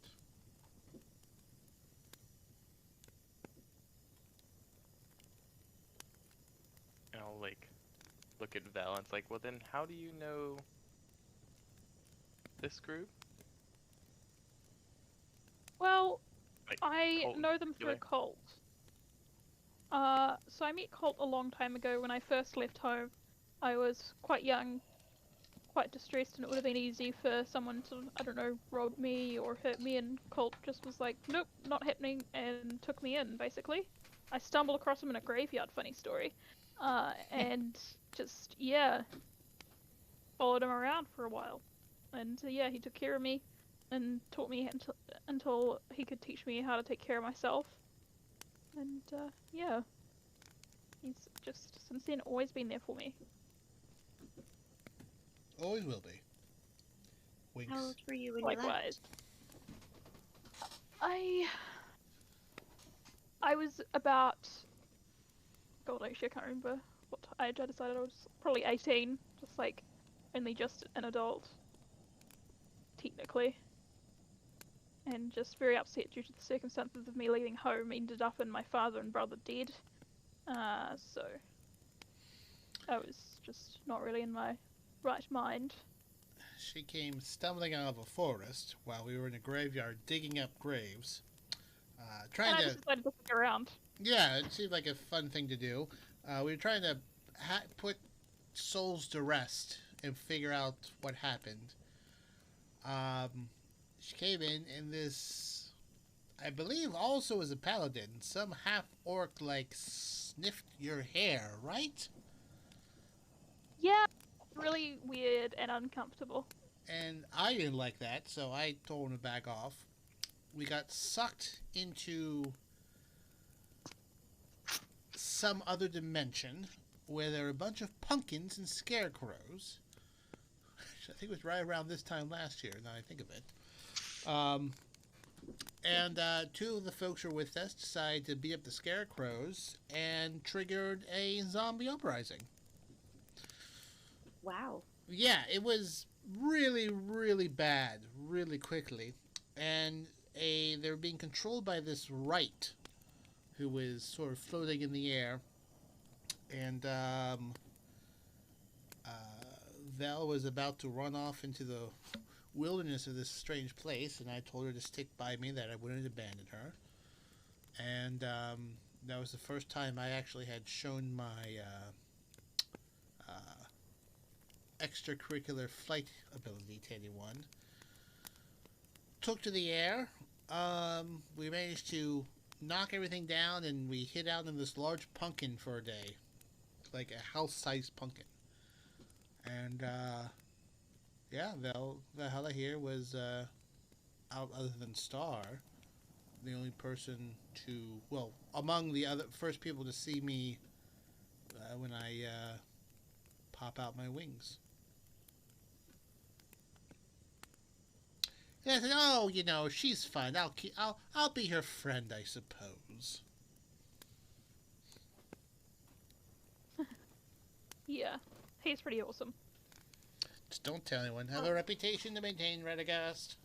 And I'll like look at Vel and it's like, well then how do you know this group? Well, Like, I Colt know them through particular? Colt. So I met Colt a long time ago when I first left home. I was quite young, quite distressed, and it would have been easy for someone to, I don't know, rob me or hurt me, and Colt just was like, nope, not happening, and took me in, basically. I stumbled across him in a graveyard, funny story. And just, yeah, followed him around for a while. And yeah, he took care of me and taught me until he could teach me how to take care of myself. And yeah, he's just since then always been there for me. Always will be. Winks. How old were you when you left? Likewise. I was about, God, actually I can't remember what age I decided. I was probably 18, just like only just an adult, technically. And just very upset due to the circumstances of me leaving home, ended up in my father and brother dead. So I was just not really in my right mind. She came stumbling out of a forest while we were in a graveyard digging up graves. Trying And I to... just decided to stick around. Yeah, it seemed like a fun thing to do. We were trying to put souls to rest and figure out what happened. She came in, and this, I believe, also was a paladin. Some half-orc, like, sniffed your hair, right? Yeah, really weird and uncomfortable. And I didn't like that, so I told him to back off. We got sucked into some other dimension where there were a bunch of pumpkins and scarecrows. I think it was right around this time last year, now I think of it. Um, and two of the folks who were with us decided to beat up the scarecrows and triggered a zombie uprising. Wow. Yeah, it was really, really bad, really quickly. And they were being controlled by this Wright, who was sort of floating in the air. And Val was about to run off into the wilderness of this strange place, and I told her to stick by me, that I wouldn't abandon her. And that was the first time I actually had shown my extracurricular flight ability to anyone. Took to the air. We managed to knock everything down, and we hid out in this large pumpkin for a day, like a house-sized pumpkin. And yeah, Valhalla here was out, other than Star, the only person to, well, among the other first people to see me when I pop out my wings. And I said, "Oh, you know, she's fine. I'll be her friend, I suppose." Yeah, he's pretty awesome. Just don't tell anyone. Have a reputation to maintain, Radagast.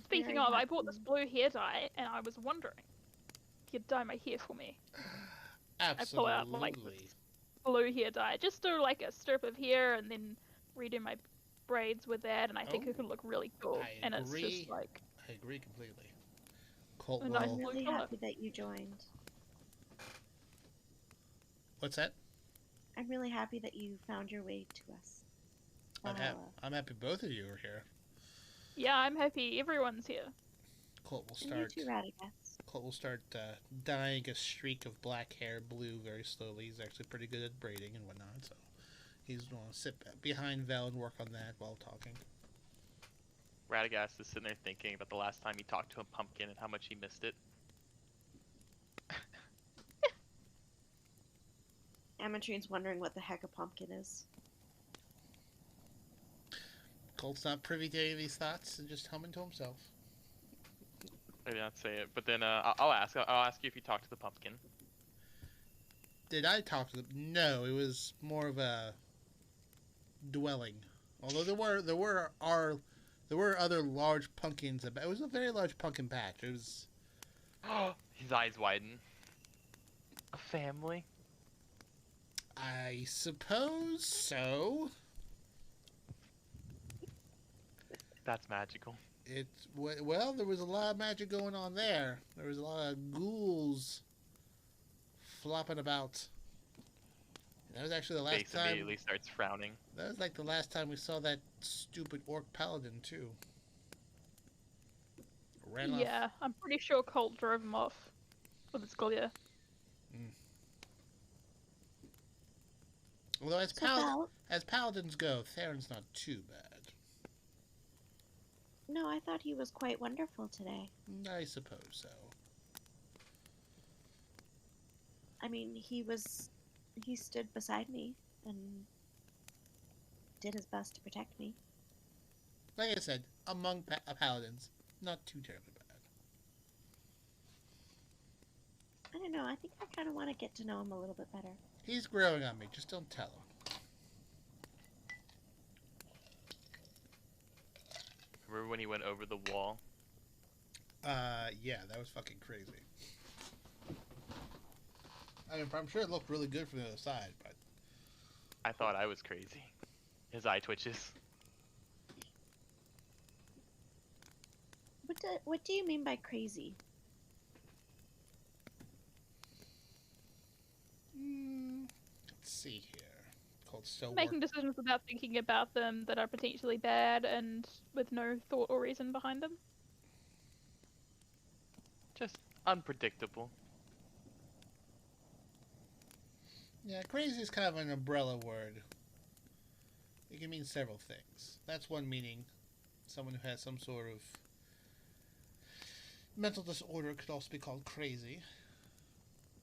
Speaking of, I bought this blue hair dye, and I was wondering if you'd dye my hair for me. Absolutely. I pull out like this blue hair dye, just do like a strip of hair, and then redo my braids with that, and I think it could look really cool. I and agree. It's just like I agree completely. Colt And will... I- I'm really color. happy that you joined. What's that? I'm really happy that you found your way to us. I'm happy both of you are here. yeah, I'm happy everyone's here. Colt will And you start. too, Radagast. Colt will start dyeing a streak of black hair blue very slowly. He's actually pretty good at braiding and whatnot, so he's going to sit behind Val and work on that while talking. Radagast is sitting there thinking about the last time he talked to a pumpkin and how much he missed it. Amatrine's wondering what the heck a pumpkin is. Colt's not privy to any of these thoughts and just humming to himself. I did not say it, but then I'll ask. I'll ask you if you talked to the pumpkin. Did I talk to them? No, it was more of a dwelling. Although there were other large pumpkins. It was a very large pumpkin patch. It was. His eyes widen. A family? I suppose so. That's magical. It's well, there was a lot of magic going on there. There was a lot of ghouls flopping about. That was actually the last Face time. immediately starts frowning. That was like the last time we saw that stupid orc paladin too. Ran off. Yeah, I'm pretty sure Colt drove him off with his glare. Although as So Val, paladins go, Theron's not too bad. no, I thought he was quite wonderful today. I suppose so. I mean, he stood beside me and did his best to protect me. Like I said, among paladins, not too terribly bad. I don't know, I think I kind of want to get to know him a little bit better. He's growing on me. Just don't tell him. Remember when he went over the wall? Yeah, that was fucking crazy. I mean, I'm sure it looked really good from the other side, but I thought I was crazy. His eye twitches. What do you mean by crazy? let's see here. Colt still Making decisions without thinking about them that are potentially bad and with no thought or reason behind them. Just unpredictable. Yeah, crazy is kind of an umbrella word. It can mean several things. That's one meaning. Someone who has some sort of mental disorder could also be called crazy.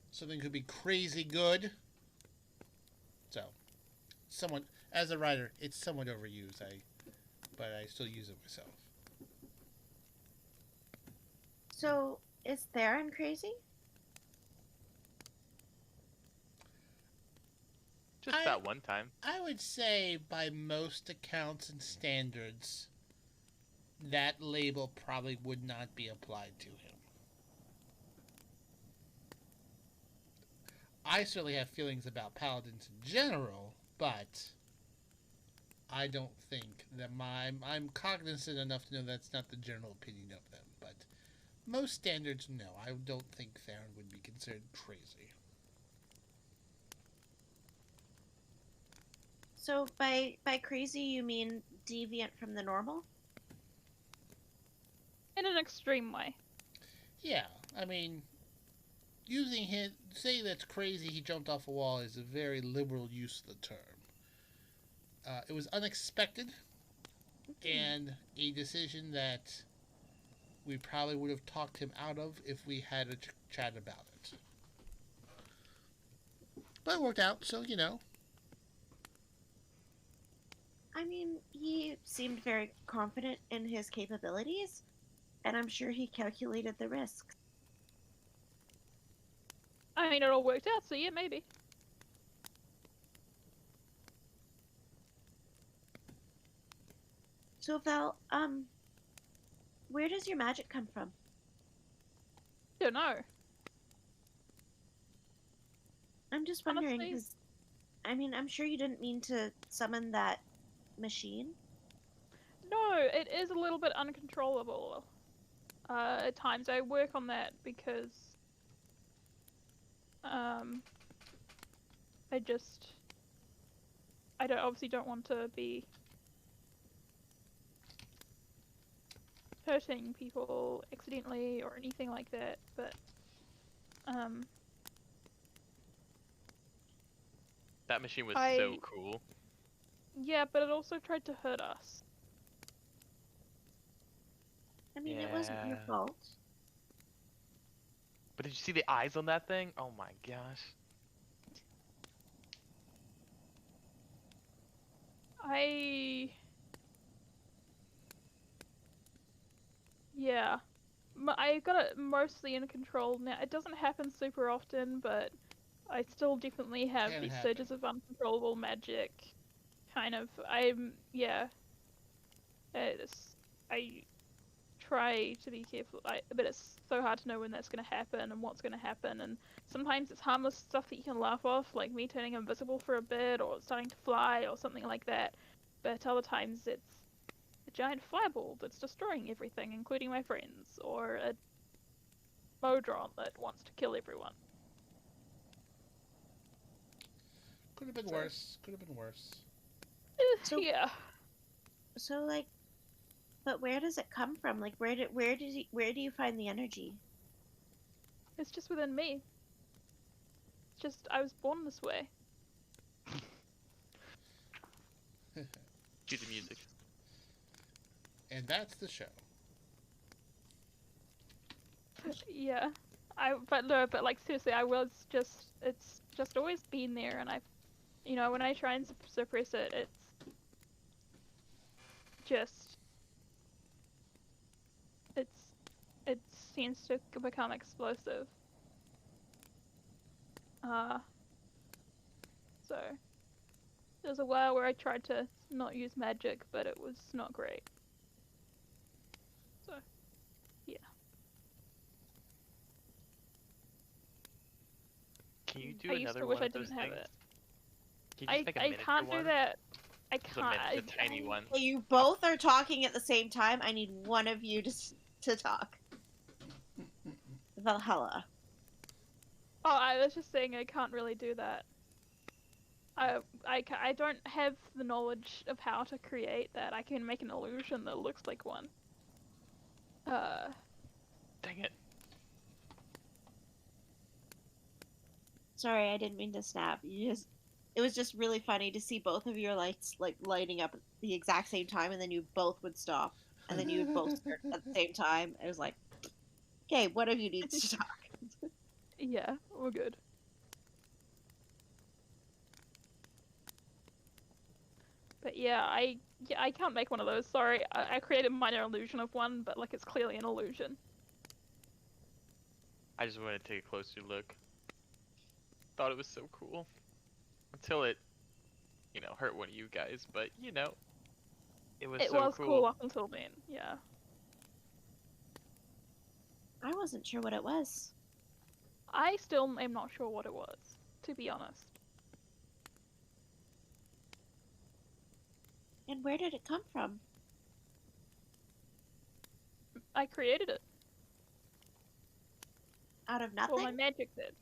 Something could be crazy good. So, as a writer, it's somewhat overused. But I still use it myself. So, is Theron crazy? Just I that one time. I would say by most accounts and standards, that label probably would not be applied to him. I certainly have feelings about paladins in general, but I don't think that I'm cognizant enough to know that's not the general opinion of them. But most standards, no, I don't think Theron would be considered crazy. So, by crazy, you mean deviant from the normal? In an extreme way. Yeah, I mean, using his saying that's crazy he jumped off a wall is a very liberal use of the term. It was unexpected and a decision that we probably would have talked him out of if we had a chat about it. But it worked out, so you know. I mean, he seemed very confident in his capabilities, and I'm sure he calculated the risks. I mean, it all worked out, so yeah, maybe. So, Val, where does your magic come from? Don't know. I'm just wondering, Honestly, because, I mean, I'm sure you didn't mean to summon that machine. no, it is a little bit uncontrollable. At times I work on that because, I obviously don't want to be hurting people accidentally or anything like that, but, That machine was I- so cool. yeah, but it also tried to hurt us. I mean, it wasn't your Yeah. fault. But did you see the eyes on that thing? Oh my gosh. Yeah. I got it mostly in control now. It doesn't happen super often, but I still definitely have Can these happen. surges of uncontrollable magic. Yeah. I try to be careful, but it's so hard to know when that's going to happen and what's going to happen. And sometimes it's harmless stuff that you can laugh off, like me turning invisible for a bit or starting to fly or something like that. But other times it's a giant fireball that's destroying everything, including my friends, or a Modron that wants to kill everyone. Could have been So- worse. Could have been worse. So- Yeah. So, like, but where does it come from? Like, where do you find the energy? It's just within me. It's just, I was born this way. Cue the music. And that's the show. Yeah. But like, seriously, it's just always been there, and when I try and suppress it, it seems to become explosive. So there was a while where I tried to not use magic, but it was not great. So, yeah. Can you do I used another to one wish I of those didn't have things? it. Can you just make a I miniature can't do one? that. I Just a, can't. just a tiny one. Hey, you both are talking at the same time. I need one of you to talk. Valhalla. Oh, I was just saying I can't really do that. I don't have the knowledge of how to create that. I can make an illusion that looks like one. Dang it. Sorry, I didn't mean to snap. It was just really funny to see both of your lights like lighting up at the exact same time, and then you both would stop, and then you would both start at the same time. It was like, okay, one of you needs to talk. Yeah, we're good. But yeah, I can't make one of those. Sorry, I created a minor illusion of one, but like it's clearly an illusion. I just wanted to take a closer look. Thought it was so cool. Until it, hurt one of you guys, but it was It so was cool up until then, yeah. I wasn't sure what it was. I still am not sure what it was, to be honest. And where did it come from? I created it. Out of nothing? Well, my magic did.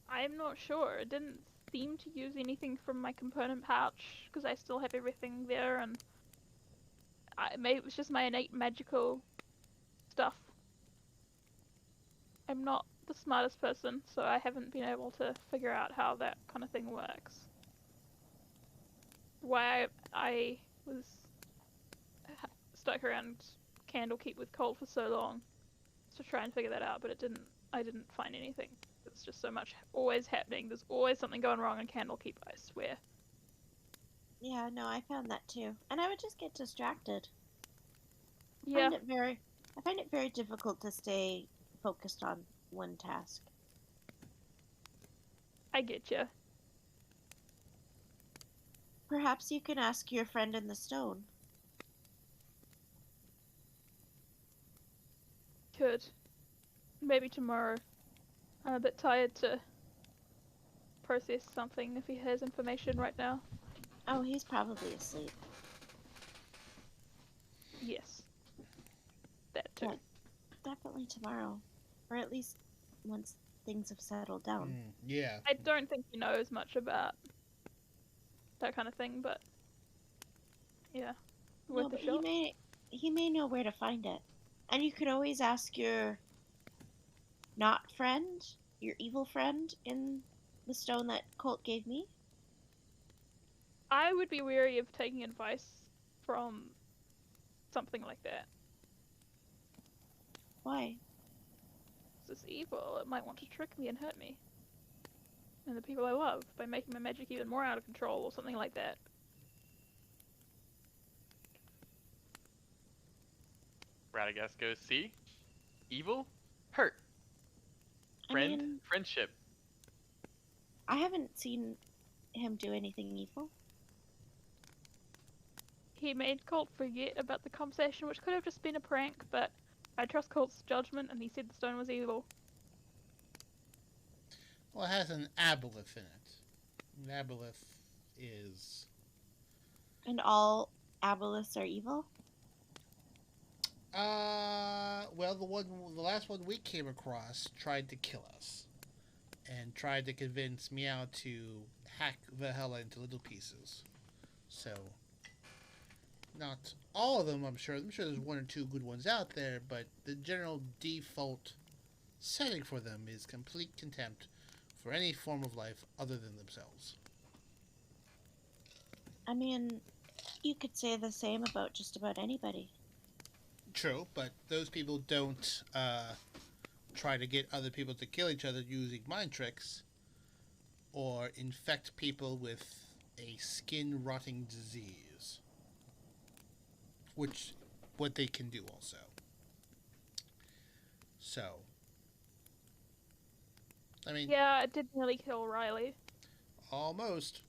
I'm not sure. It didn't seem to use anything from my component pouch, because I still have everything there, and maybe it was just my innate magical stuff. I'm not the smartest person, so I haven't been able to figure out how that kind of thing works. Why I was stuck around Candlekeep with Colt for so long to try and figure that out, but I didn't find anything. There's just so much always happening. There's always something going wrong in Candlekeep, I swear. Yeah, no, I found that too. And I would just get distracted. Yeah. I find it very difficult to stay focused on one task. I get you. Perhaps you can ask your friend in the stone. Could. Maybe tomorrow. I'm a bit tired to process something if he has information right now. Oh, he's probably asleep. Yes. That too. Yeah, definitely tomorrow. Or at least once things have settled down. Yeah. I don't think he knows much about that kind of thing, but yeah. No, Worth a but shot. he may know where to find it. And you could always ask your not friend, your evil friend in the stone that Colt gave me. I would be wary of taking advice from something like that. Why? It's evil. It might want to trick me and hurt me. And the people I love by making my magic even more out of control or something like that. Radagast goes, see? Evil? Hurt. Friendship. I haven't seen him do anything evil. He made Colt forget about the conversation, which could have just been a prank, but I trust Colt's judgment, and he said the stone was evil. Well, it has an aboleth in it. An aboleth is... And all aboleths are evil? Well, the last one we came across tried to kill us. And tried to convince Meow to hack Valhalla into little pieces. So... Not all of them, I'm sure. I'm sure there's one or two good ones out there, but the general default setting for them is complete contempt for any form of life other than themselves. I mean, you could say the same about just about anybody. True, but those people don't try to get other people to kill each other using mind tricks or infect people with a skin-rotting disease. Which, what they can do also. So, I mean... Yeah, it did nearly kill Riley. Almost.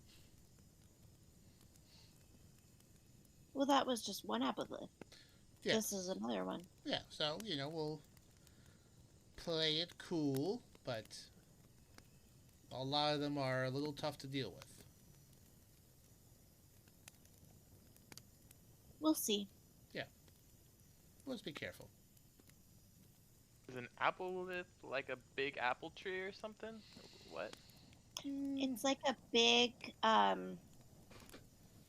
Well, that was just one aboleth. Yeah. This is another one. Yeah, so, we'll play it cool, but a lot of them are a little tough to deal with. We'll see. Yeah. Let's be careful. Is an aboleth like a big apple tree or something? What? It's like a big, it's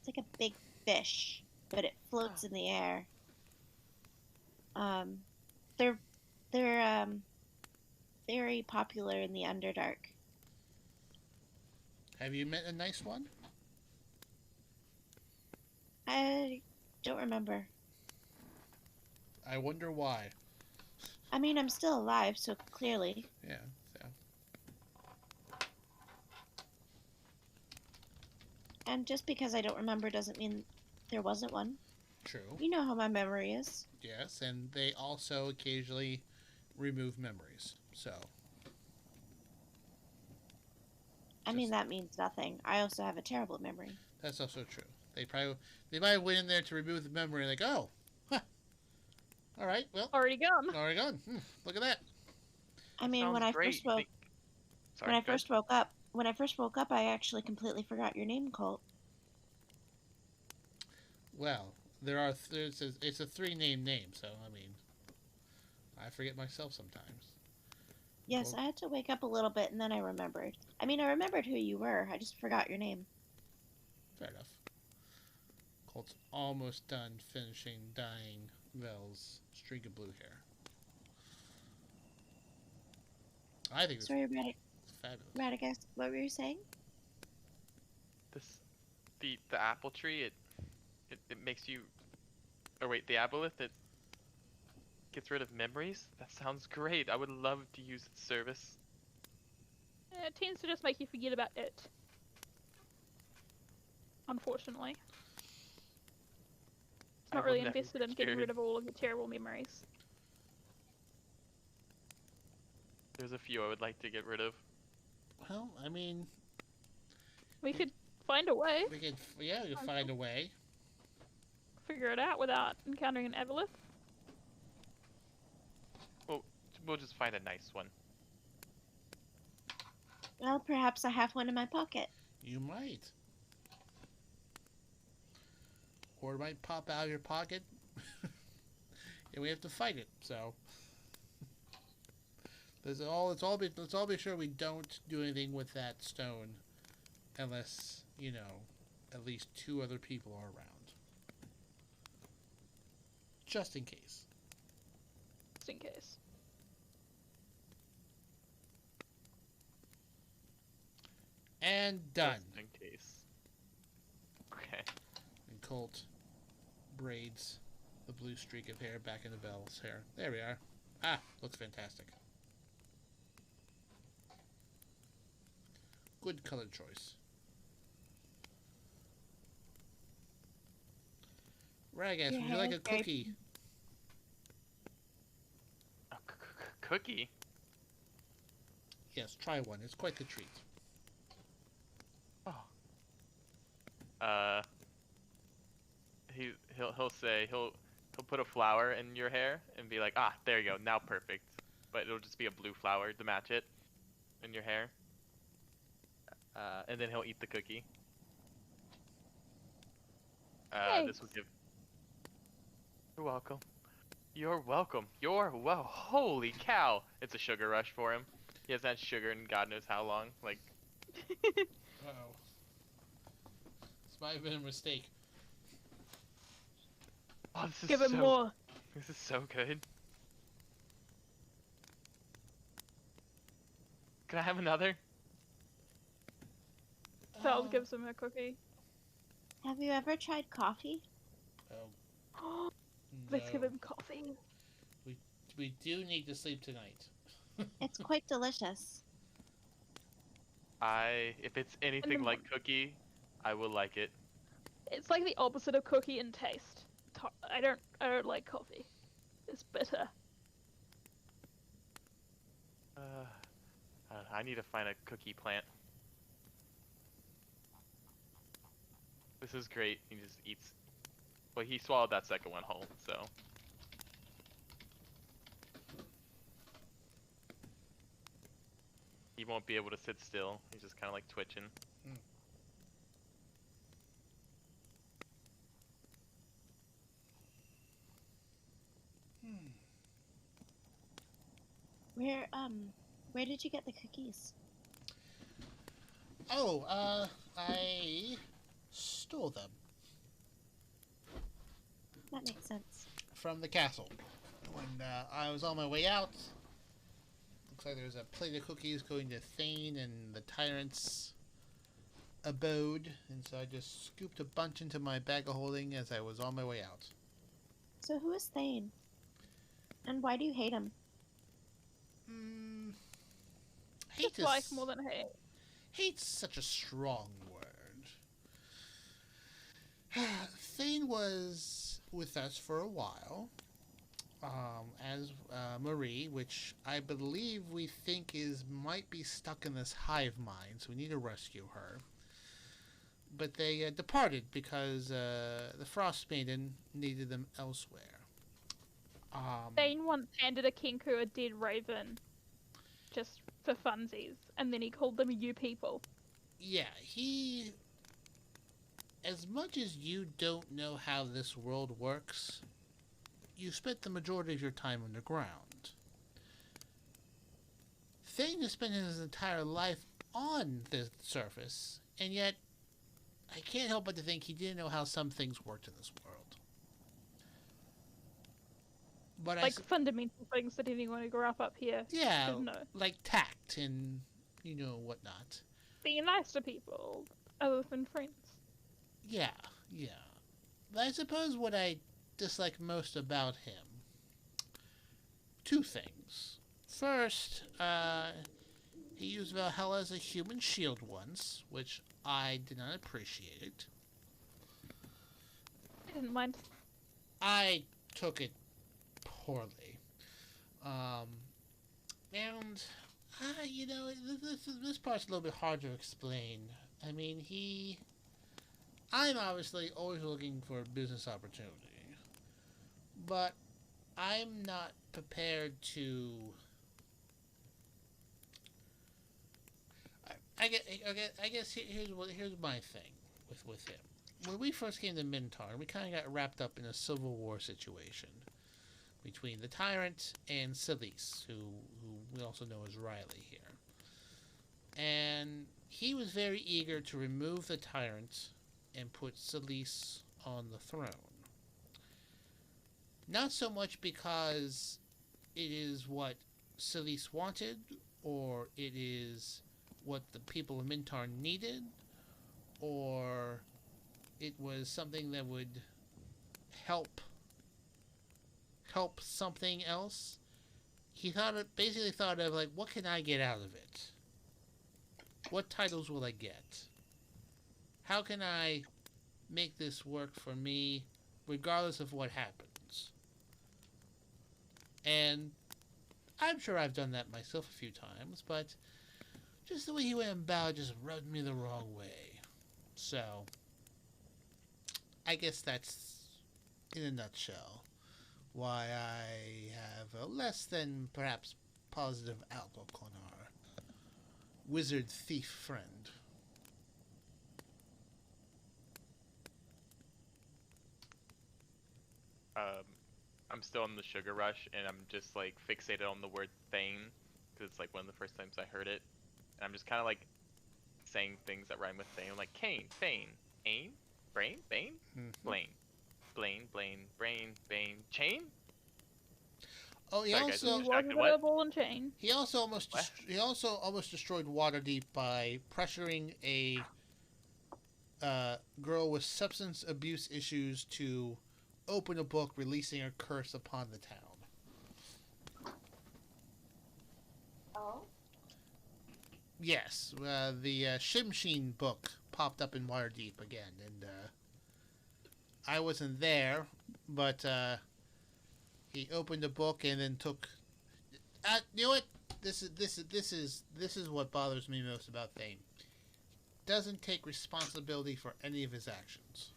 like a big fish, but it floats in the air. They're very popular in the Underdark. Have you met a nice one? I don't remember. I wonder why. I mean, I'm still alive, so clearly. Yeah, so. And just because I don't remember doesn't mean there wasn't one. True. You know how my memory is. Yes, and they also occasionally remove memories. So I mean, Just- that means nothing. I also have a terrible memory. that's also true. They might have went in there to remove the memory, like, oh, huh, all right, well, Already gone. already gone. Look at that. I mean, Sounds when I great. first woke Sorry, when I go ahead. first woke up, I actually completely forgot your name, Colt. Well, it's a three name, so I mean, I forget myself sometimes. Yes, Colt. I had to wake up a little bit, and then I remembered. I mean, I remembered who you were. I just forgot your name. Fair enough. Colt's almost done finishing dyeing Vel's streak of blue hair. I think it's Sorry, fabulous. Radagast, what were you saying? This, the apple tree. It makes you. Or wait, the aboleth. It gets rid of memories. That sounds great. I would love to use its service. It tends to just make you forget about it. Unfortunately. It's I not will really never invested in getting rid experience- of all of your terrible memories. There's a few I would like to get rid of. Well, I mean, We could find a way, we could find a way. figure it out without encountering an aboleth. We'll just find a nice one. Well, perhaps I have one in my pocket. You might. Or it might pop out of your pocket, and we have to fight it. So let's all be sure we don't do anything with that stone, unless at least two other people are around, just in case. Just in case. And done. Just in case. Okay. And Colt braids the blue streak of hair back into Belle's hair. There we are. Ah, looks fantastic. Good color choice. Ragas, Your would you like hair a is very cookie? A cookie? Yes, try one. It's quite the treat. Oh. He'll say he'll put a flower in your hair and be like, ah, there you go, now perfect. But it'll just be a blue flower to match it in your hair. And then he'll eat the cookie. This will Thanks. give. You're welcome. You're welcome. Holy cow! It's a sugar rush for him. He hasn't had sugar in God knows how long. Like, Uh-oh. This might have been a mistake. oh, this is Give him so. more. This is so good. Can I have another? Val gives him a cookie. Have you ever tried coffee? Oh, Let's give no. him coffee. We do need to sleep tonight. It's quite delicious. If it's anything the like cookie, I will like it. It's like the opposite of cookie in taste. I don't like coffee. It's bitter. I need to find a cookie plant. This is great. He just eats. Well, he swallowed that second one whole, so. He won't be able to sit still. He's just kind of like twitching. Where did you get the cookies? Oh, I stole them That makes sense. from the castle. When I was on my way out, looks like there's a plate of cookies going to Thane and the tyrant's abode, and so I just scooped a bunch into my bag of holding as I was on my way out. So who is Thane? And why do you hate him? Hate Dislike is, more than hate. hate's such a strong word. Thane was with us for a while. as Marie, which I believe we think might be stuck in this hive mind, so we need to rescue her. But they departed because the Frost Maiden needed them elsewhere. Thane once handed a Kenku a dead raven, just for funsies, and then he called them "you people." Yeah, he... As much as you don't know how this world works, you spent the majority of your time underground. Thane has spent his entire life on the surface, and yet I can't help but to think he didn't know how some things worked in this world. But Like fundamental things that anyone who grew up here should know. like tact and, whatnot. Being nice to people, other than friends. Yeah. But I suppose what I dislike most about him, two things. First, he used Valhalla as a human shield once, which I did not appreciate. I didn't mind. I took it poorly. And, this part's a little bit hard to explain. I mean, I'm obviously always looking for a business opportunity, but I'm not prepared to... I guess here's my thing with him. When we first came to Mintarn, we kind of got wrapped up in a civil war situation between the Tyrant and Celise, who we also know as Riley here. And he was very eager to remove the Tyrant and put Celise on the throne. Not so much because it is what Celise wanted, or it is what the people of Mintarn needed, or it was something that would help something else. He basically thought of, like, what can I get out of it? What titles will I get? How can I make this work for me, regardless of what happens? And I'm sure I've done that myself a few times, but just the way he went about just rubbed me the wrong way. So, I guess that's, in a nutshell, why I have a less than perhaps positive outlook on our wizard thief friend. I'm still in the sugar rush, and I'm just like fixated on the word Thane, because it's like one of the first times I heard it, and I'm just kind of like saying things that rhyme with Thane, like Kane, Thane, Ain, Brain, Bane, Blaine, Blaine, Brain, Bane, Chain. Oh, he Sorry, also A ball and chain. he also almost destroyed Waterdeep by pressuring a girl with substance abuse issues to open a book releasing a curse upon the town. Oh? Yes, the Shimsheen book popped up in Waterdeep again, and I wasn't there, but he opened a book and then took. You know what? This is what bothers me most about Thane. Doesn't take responsibility for any of his actions.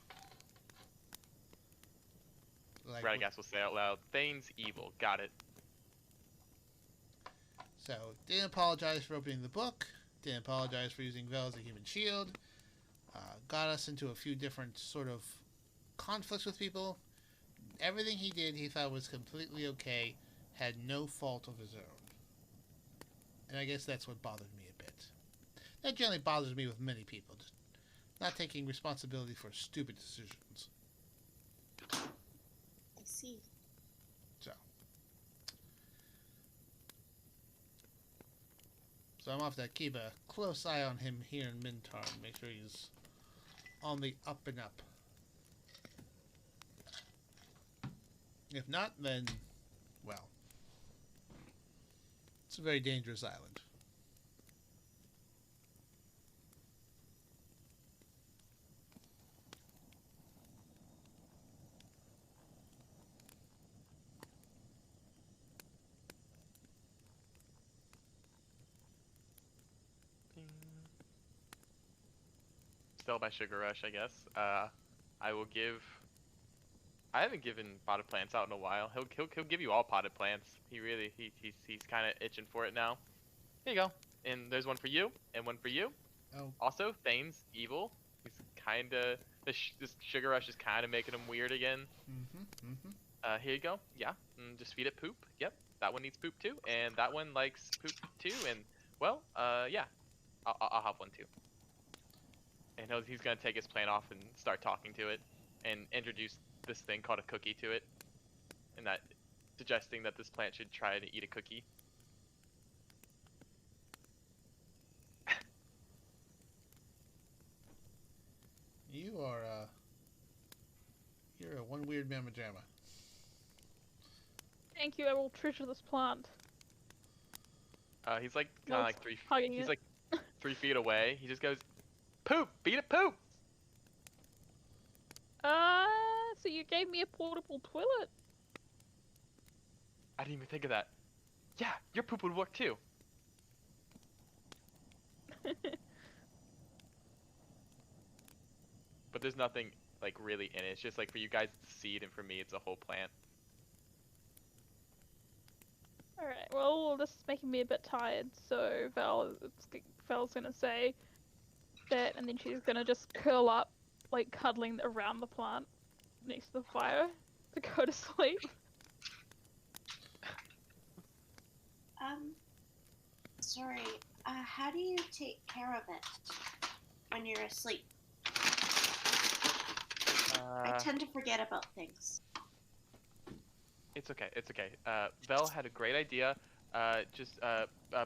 Like, Right, I guess we'll say out loud. Thane's evil. Got it. So, didn't apologize for opening the book. Didn't apologize for using Vel as a human shield. Got us into a few different sort of conflicts with people. Everything he did, he thought was completely okay. Had no fault of his own. And I guess that's what bothered me a bit. That generally bothers me with many people. Just not taking responsibility for stupid decisions. I see. So I'm off to keep a close eye on him here in Mintarn. Make sure he's on the up and up. If not, then, well, it's a very dangerous island. sell my sugar rush, I guess. I will give. I haven't given potted plants out in a while. He'll give you all potted plants. He's kind of itching for it now. Here you go. And there's one for you, and one for you. Oh. Also, Thane's evil. He's kind of this sugar rush is kind of making him weird again. Here you go. Yeah, just feed it poop. Yep, that one needs poop too, and that one likes poop too. And well, yeah, I'll have one too. And he's gonna take his plant off and start talking to it, and introduce this thing called a cookie to it, and that suggesting that this plant should try to eat a cookie. You're a one weird mamma jamma. Thank you, I will treasure this plant. He's like kind of No, like three. hugging He's it. like 3 feet away. He just goes, "Poop, feed it poop." So you gave me a portable toilet? I didn't even think of that. Yeah, your poop would work too. But there's nothing like really in it. It's just like for you guys it's seed, and for me it's a whole plant. Alright, well, this is making me a bit tired, so Val's gonna say that, and then she's gonna just curl up, like cuddling around the plant next to the fire to go to sleep. Sorry, how do you take care of it when you're asleep? I tend to forget about things. It's okay. It's okay. Vel had a great idea. Just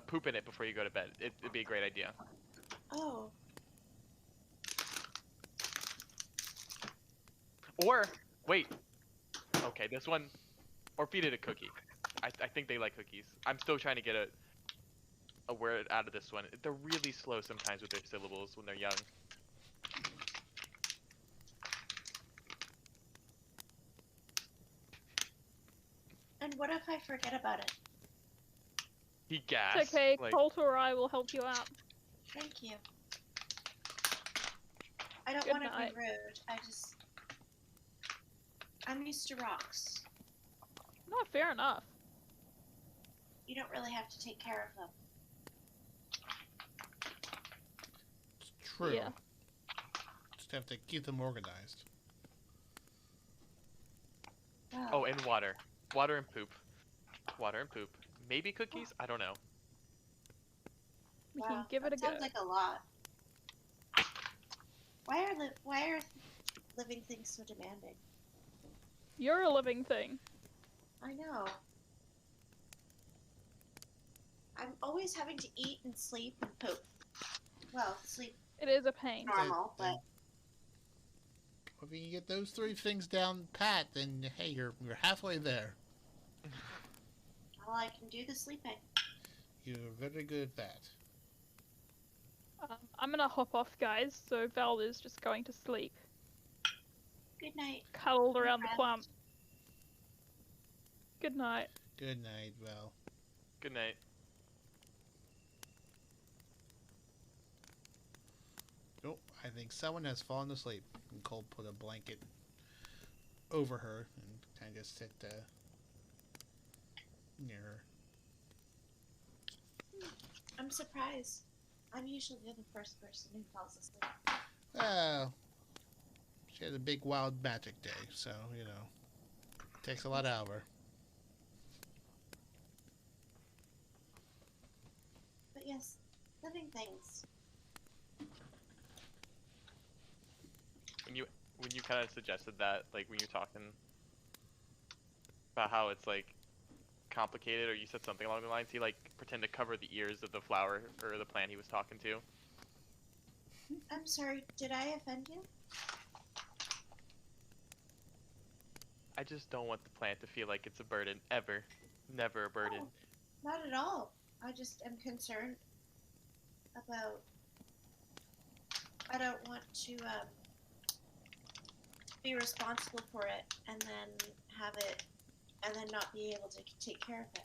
poop in it before you go to bed. It'd be a great idea. Oh. Or wait. Okay, this one. Or feed it a cookie. I think they like cookies. I'm still trying to get a word out of this one. They're really slow sometimes with their syllables when they're young. And what if I forget about it? He gasped. It's okay, Like, Colt or I will help you out. Thank you. I don't Good want to night. be rude. I'm used to rocks. Not fair enough. You don't really have to take care of them. It's true. Yeah. Just have to keep them organized. oh, and water. Water and poop. Water and poop. Maybe cookies? I don't know. We can give it a that go. sounds like a lot. Why are living things so demanding? You're a living thing. I know. I'm always having to eat and sleep and poop. Well, sleep It is a pain. normal, but If you can get those 3 things down pat, then hey, you're halfway there. all I can do is sleeping. You're very good at that. I'm gonna hop off, guys, so Val is just going to sleep. Good night. Cuddled around the Rest. plant. Good night. Good night, Val. Good night. Oh, I think someone has fallen asleep. And Cole put a blanket over her and kind of just sit near her. I'm surprised. I'm usually the first person who falls asleep. Well, she had a big wild magic day, so, takes a lot out of her. But yes, living things. When you kind of suggested that, like when you're talking about how it's like complicated, or you said something along the lines, he like pretend to cover the ears of the flower or the plant he was talking to. I'm sorry, did I offend you? I just don't want the plant to feel like it's a burden ever. Never a burden. Oh, not at all. I just am concerned about. I don't want to be responsible for it and then have it and then not be able to take care of it.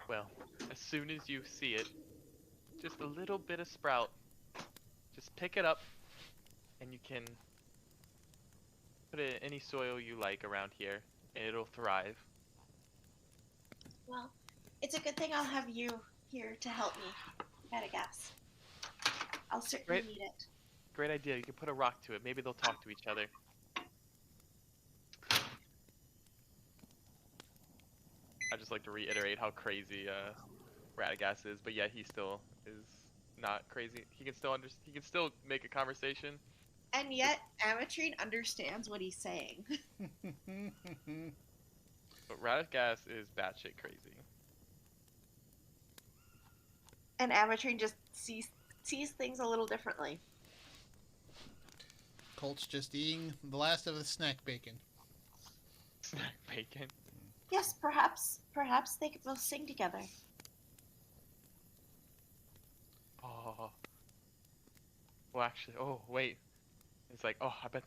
Well, as soon as you see it, just a little bit of sprout. Just pick it up, and you can put it in any soil you like around here, and it'll thrive. Well, it's a good thing I'll have you here to help me, Madagascar. I'll certainly need it. Great idea. You can put a rock to it. Maybe they'll talk to each other. I just like to reiterate how crazy Radagast is, but yet he still is not crazy. He can still he can still make a conversation. And yet, Ametrine understands what he's saying. But Radagast is batshit crazy. And Ametrine just sees things a little differently. Colt's just eating the last of the snack bacon. Snack bacon. Yes, perhaps they could both sing together. Oh. Well, actually, oh wait. It's like, oh, I bet.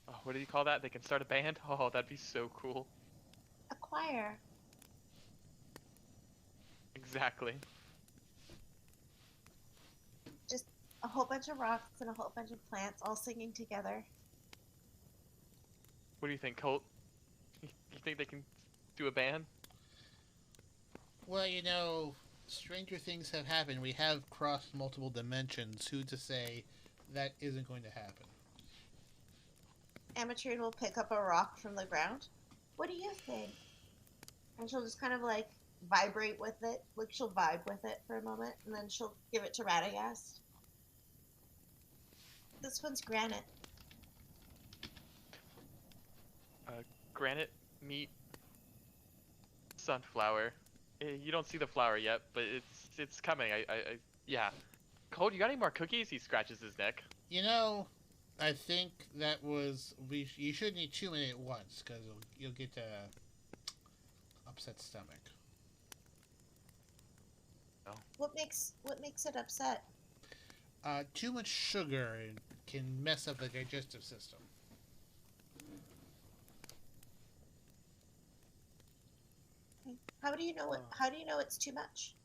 Oh, what do you call that? They can start a band. Oh, that'd be so cool. A choir. Exactly. Just a whole bunch of rocks and a whole bunch of plants all singing together. What do you think, Colt? You think they can do a band? Well, you know, stranger things have happened. We have crossed multiple dimensions. Who's to say that isn't going to happen? Ametrine will pick up a rock from the ground. What do you think? And she'll just kind of like vibrate with it. Like she'll vibe with it for a moment, and then she'll give it to Radagast. This one's granite. Granite meat sunflower. You don't see the flower yet, but it's coming. Yeah. Colt, you got any more cookies? He scratches his neck. You know, I think that was you shouldn't eat too many at once because you'll get upset stomach. Oh. What makes it upset? Too much sugar can mess up the digestive system. How do you know it's too much?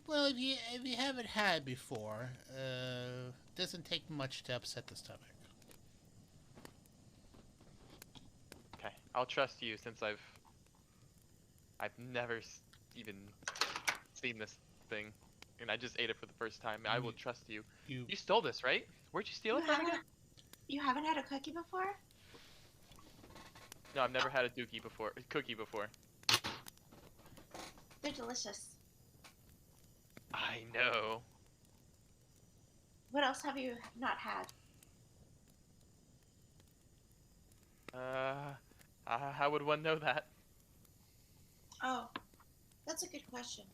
Well, if you haven't had before, doesn't take much to upset the stomach. Okay, I'll trust you since I've never even seen this thing, and I just ate it for the first time. I will trust you. You stole this, right? Where'd you steal it from again? You haven't had a cookie before? No, I've never had a cookie before. They're delicious. I know. What else have you not had? How would one know that? Oh, that's a good question.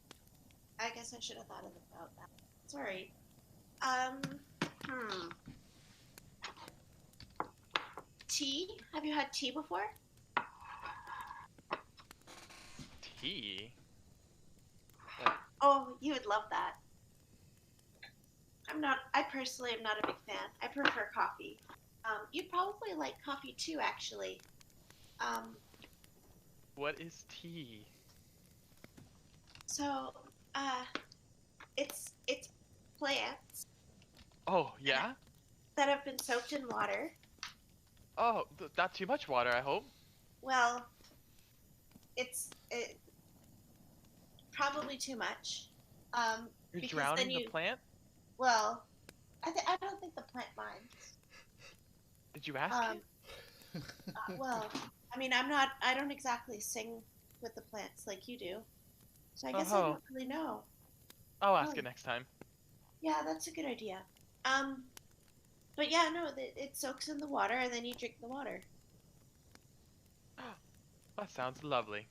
I guess I should have thought about that. Sorry. Tea? Have you had tea before? Tea? Oh, you would love that. I personally am not a big fan. I prefer coffee. You'd probably like coffee too, actually. What is tea? So, it's plants Oh, yeah? that have been soaked in water. Oh, not too much water, I hope. Well, it's probably too much. You're Because drowning then the plant? Well, I don't think the plant minds. Did you ask it? Well, I mean, I don't exactly sing with the plants like you do. So I guess I don't really know. I'll ask it next time. Yeah, that's a good idea. But yeah, no, it soaks in the water and then you drink the water. That sounds lovely.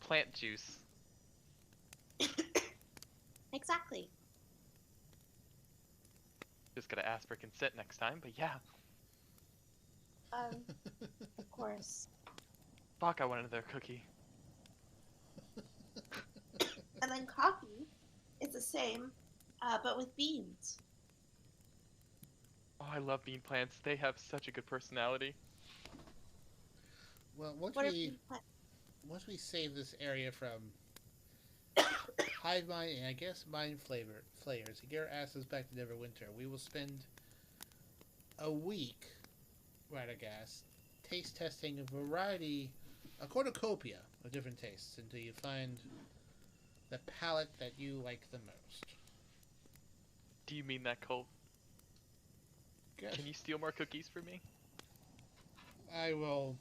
Plant juice. Exactly. Just gotta ask for consent next time, but yeah. Of course. Fuck, I want another cookie. And then coffee is the same, but with beans. Oh, I love bean plants. They have such a good personality. Well, What are bean plants? once we save this area from hive mind and I guess mind flavors. To get our asses back to Neverwinter, we will spend a week, Radagast, taste testing a variety, a cornucopia of different tastes until you find the palate that you like the most. Do you mean that, Colt? Yes. Can you steal more cookies for me? I will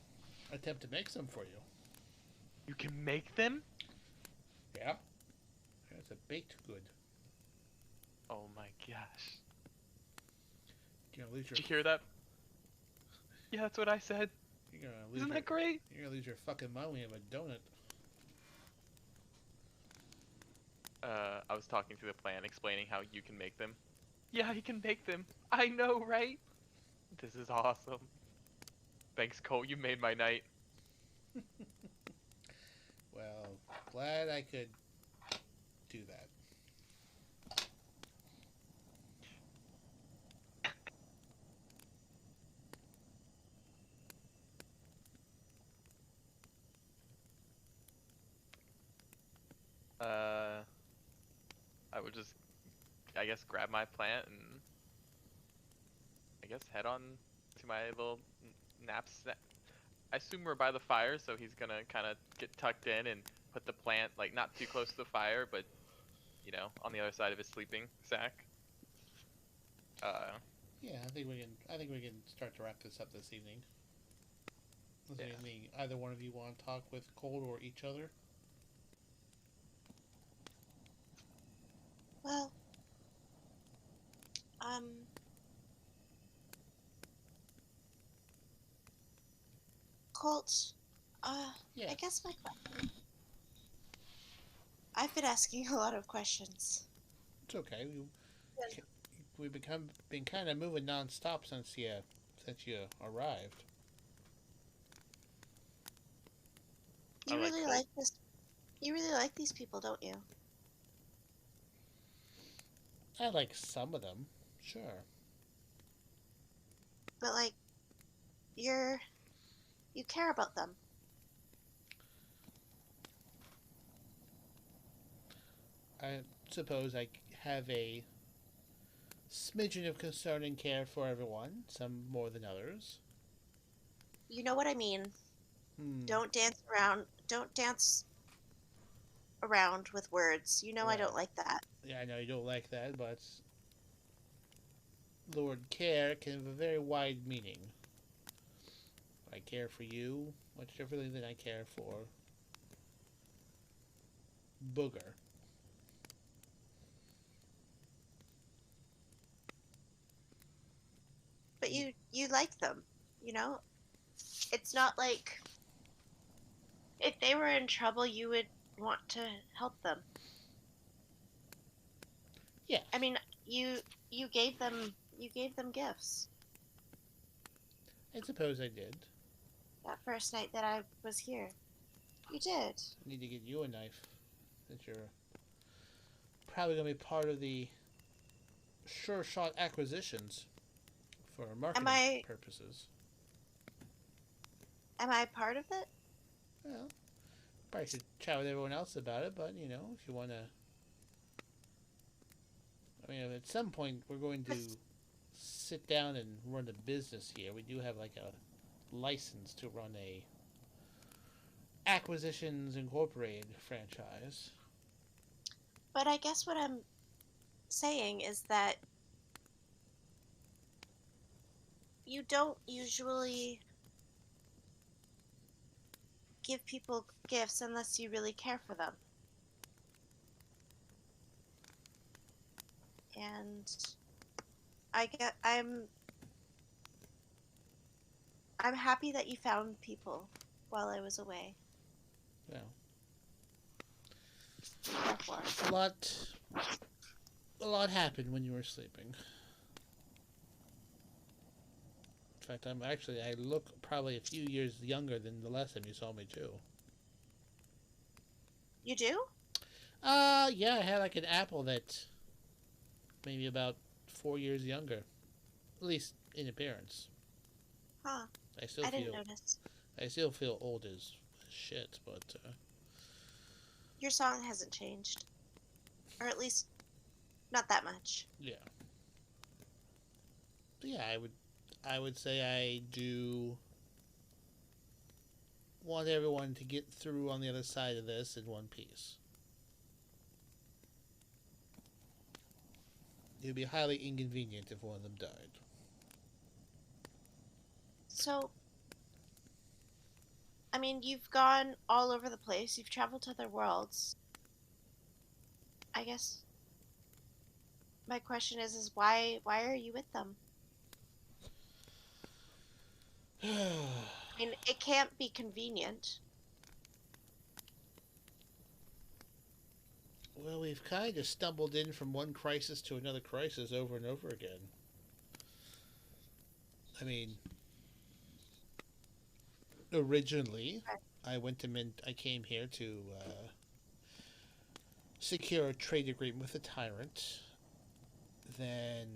attempt to make some for you. You can make them? Yeah? It's a baked good. Oh my gosh. You're gonna lose your... Did you hear that? Yeah, that's what I said. You're gonna lose Isn't that great? You're gonna lose your fucking mind when you have a donut. I was talking through the plan, explaining how you can make them. Yeah, he can make them. I know, right? This is awesome. Thanks, Cole. You made my night. Well, glad I could do that. I would just, I guess, grab my plant and I guess head on to my little nap snack. I assume we're by the fire, so he's gonna kind of get tucked in and put the plant like not too close to the fire, but you know, on the other side of his sleeping sack. Yeah, I think we can start to wrap this up this evening. Does Yeah. either one of you want to talk with Cold or each other? Well, Colt, Yeah. I guess my question. I've been asking a lot of questions. It's okay. We've been kind of moving non-stop since you arrived. You I like really Colt. like this. You really like these people, don't you? I like some of them, sure. But like, you care about them. I suppose I have a smidgen of concern and care for everyone, some more than others. You know what I mean. Hmm. Don't dance around. Don't dance around with words. You know I don't Well. like that. Yeah, I know you don't like that, but the word care can have a very wide meaning. I care for you much differently than I care for Booger. But you like them. You know, it's not like if they were in trouble, you would want to help them. Yeah. I mean, you gave them gifts I suppose I did. that first night that I was here. You did. I need to get you a knife, since you're probably going to be part of the sure shot acquisitions for marketing purposes. Am I part of it? Well, probably should chat with everyone else about it, but you know, if you want to. I mean, at some point, we're going to sit down and run a business here. We do have like a license to run a Acquisitions Incorporated franchise. But I guess what I'm saying is that you don't usually give people gifts unless you really care for them. And I'm happy that you found people while I was away. Well, Therefore, a lot happened when you were sleeping. In fact, I look probably a few years younger than the last time you saw me too. you do? Yeah, I had like an apple that maybe about 4 years younger, at least in appearance. Huh. I still I didn't feel notice. I still feel old as shit, but Your song hasn't changed. Or at least not that much. Yeah. Yeah, I would say I do want everyone to get through on the other side of this in one piece. It would be highly inconvenient if one of them died. So, I mean, you've gone all over the place. You've traveled to other worlds. I guess my question is why are you with them? I mean, it can't be convenient. Well, we've kind of stumbled in from one crisis to another crisis over and over again. I mean, originally, I came here to secure a trade agreement with the tyrant. Then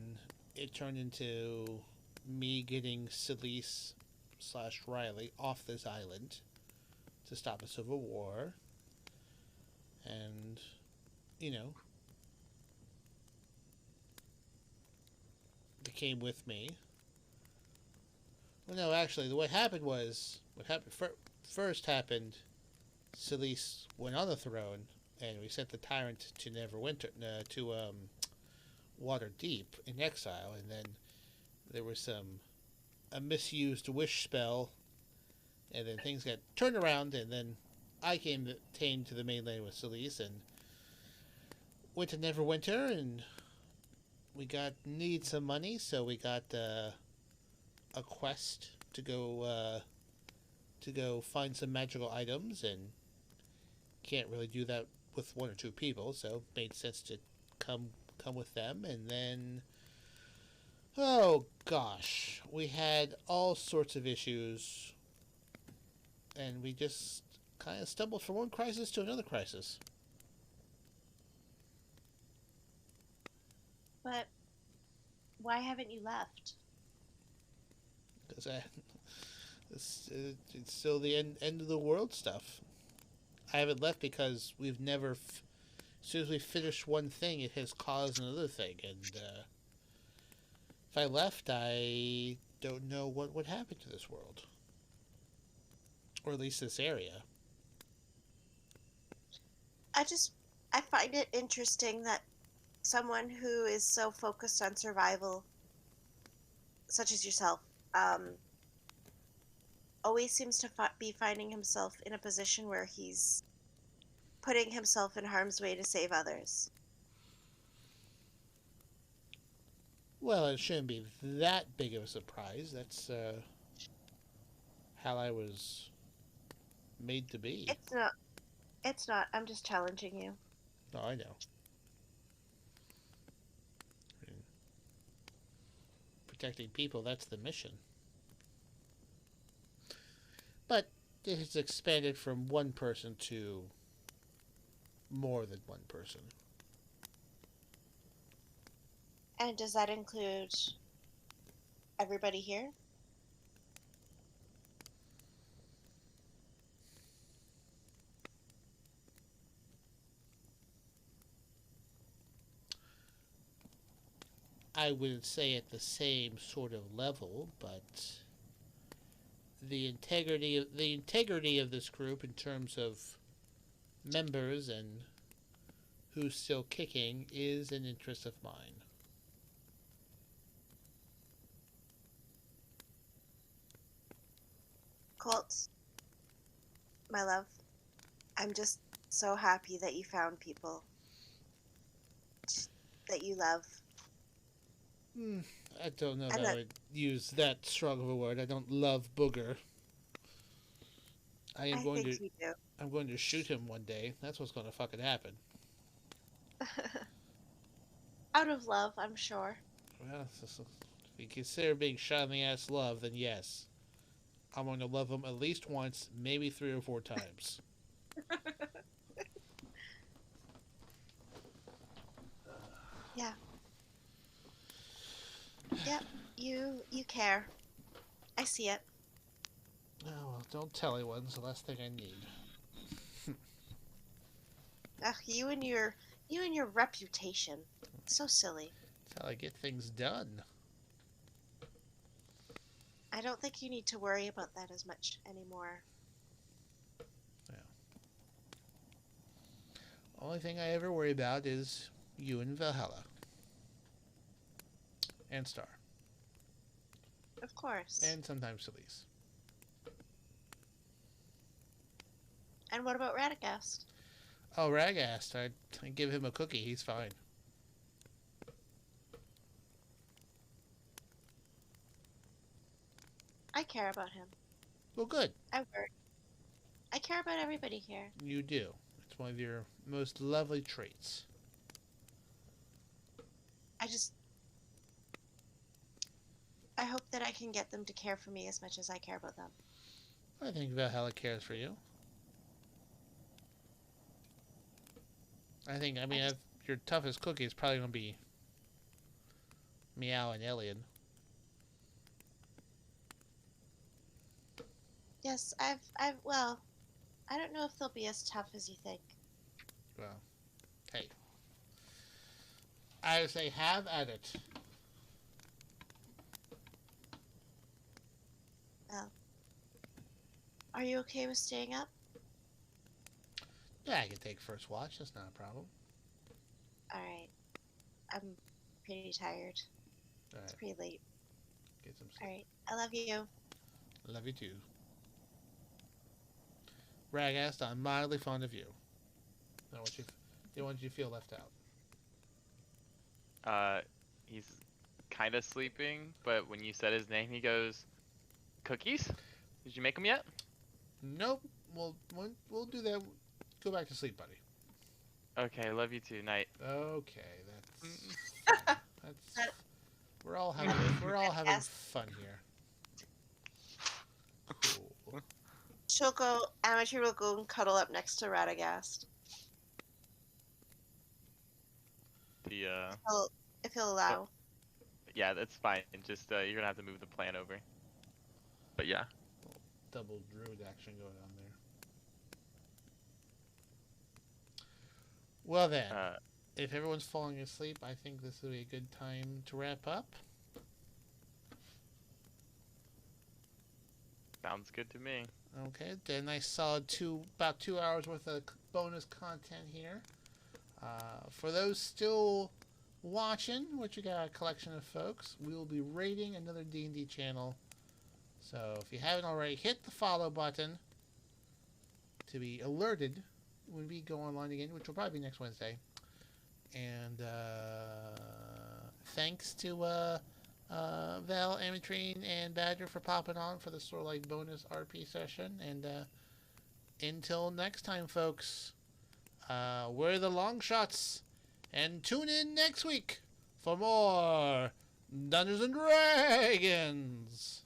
it turned into me getting Celise / Riley off this island to stop a civil war. And, you know, they came with me. Well, no, actually, what happened first happened, Celise went on the throne, and we sent the tyrant to Neverwinter, to Waterdeep in exile, and then there was a misused wish spell, and then things got turned around, and then I came to the mainland with Celise and went to Neverwinter, and we need some money, so we got a quest to go find some magical items, and can't really do that with one or two people, so it made sense to come with them. And then, oh gosh, we had all sorts of issues, and we just kind of stumbled from one crisis to another crisis. But why haven't you left? Because it's still the end of the world stuff. I haven't left because we've never. As soon as we finish one thing, it has caused another thing, and if I left, I don't know what would happen to this world, or at least this area. I find it interesting that someone who is so focused on survival, such as yourself, always seems to be finding himself in a position where he's putting himself in harm's way to save others. Well, it shouldn't be that big of a surprise. That's how I was made to be. It's not. It's not. I'm just challenging you. Oh, I know. Protecting people, that's the mission. But it has expanded from one person to more than one person. And does that include everybody here? I wouldn't say at the same sort of level, but the integrity of this group in terms of members and who's still kicking is an interest of mine. Colt, my love, I'm just so happy that you found people that you love. I don't know if I would use that strong of a word. I don't love Booger. I think you do. I'm going to shoot him one day. That's what's going to fucking happen. Out of love, I'm sure. Well, if you consider being shot in the ass love, then yes. I'm going to love him at least once, maybe 3 or 4 times. Yeah. Yep, you care. I see it. Oh, well, don't tell anyone. It's the last thing I need. Ugh, you and You and your reputation. So silly. That's how I get things done. I don't think you need to worry about that as much anymore. Only thing I ever worry about is you and Valhalla. And Star. Of course. And sometimes Celise. And what about Radagast? Oh, Ragast. I give him a cookie. He's fine. I care about him. Well, good. I worry. I care about everybody here. You do. It's one of your most lovely traits. I hope that I can get them to care for me as much as I care about them. I think Valhalla cares for you. Your toughest cookie is probably going to be Meow and Alien. Yes, well, I don't know if they'll be as tough as you think. Well, hey. I would say have at it. Well, are you okay with staying up? Yeah, I can take first watch. That's not a problem. Alright. I'm pretty tired. All It's right, pretty late. get some sleep. Alright. I love you. Love you too. Ragast, I'm mildly fond of you. I don't want you to feel left out. He's kind of sleeping, but when you said his name, he goes, "Cookies? Did you make them yet?" Nope. We'll do that. Go back to sleep, buddy. Okay, love you too. Night. Okay, that's we're all having fun here. Cool. Amateur will go and cuddle up next to Radagast. If he'll allow. Yeah, that's fine. Just you're gonna have to move the plan over. But yeah. Double druid action going on there. Well then, if everyone's falling asleep, I think this will be a good time to wrap up. Sounds good to me. Okay, a nice solid about 2 hours worth of bonus content here. For those still watching, which you got a collection of folks, we will be raiding another D&D channel. So if you haven't already, hit the follow button to be alerted when we go online again, which will probably be next Wednesday. And thanks to Val, Ametrine, and Badger for popping on for the sort of like bonus RP session. And until next time, folks, we're the Longshots, and tune in next week for more Dungeons and Dragons.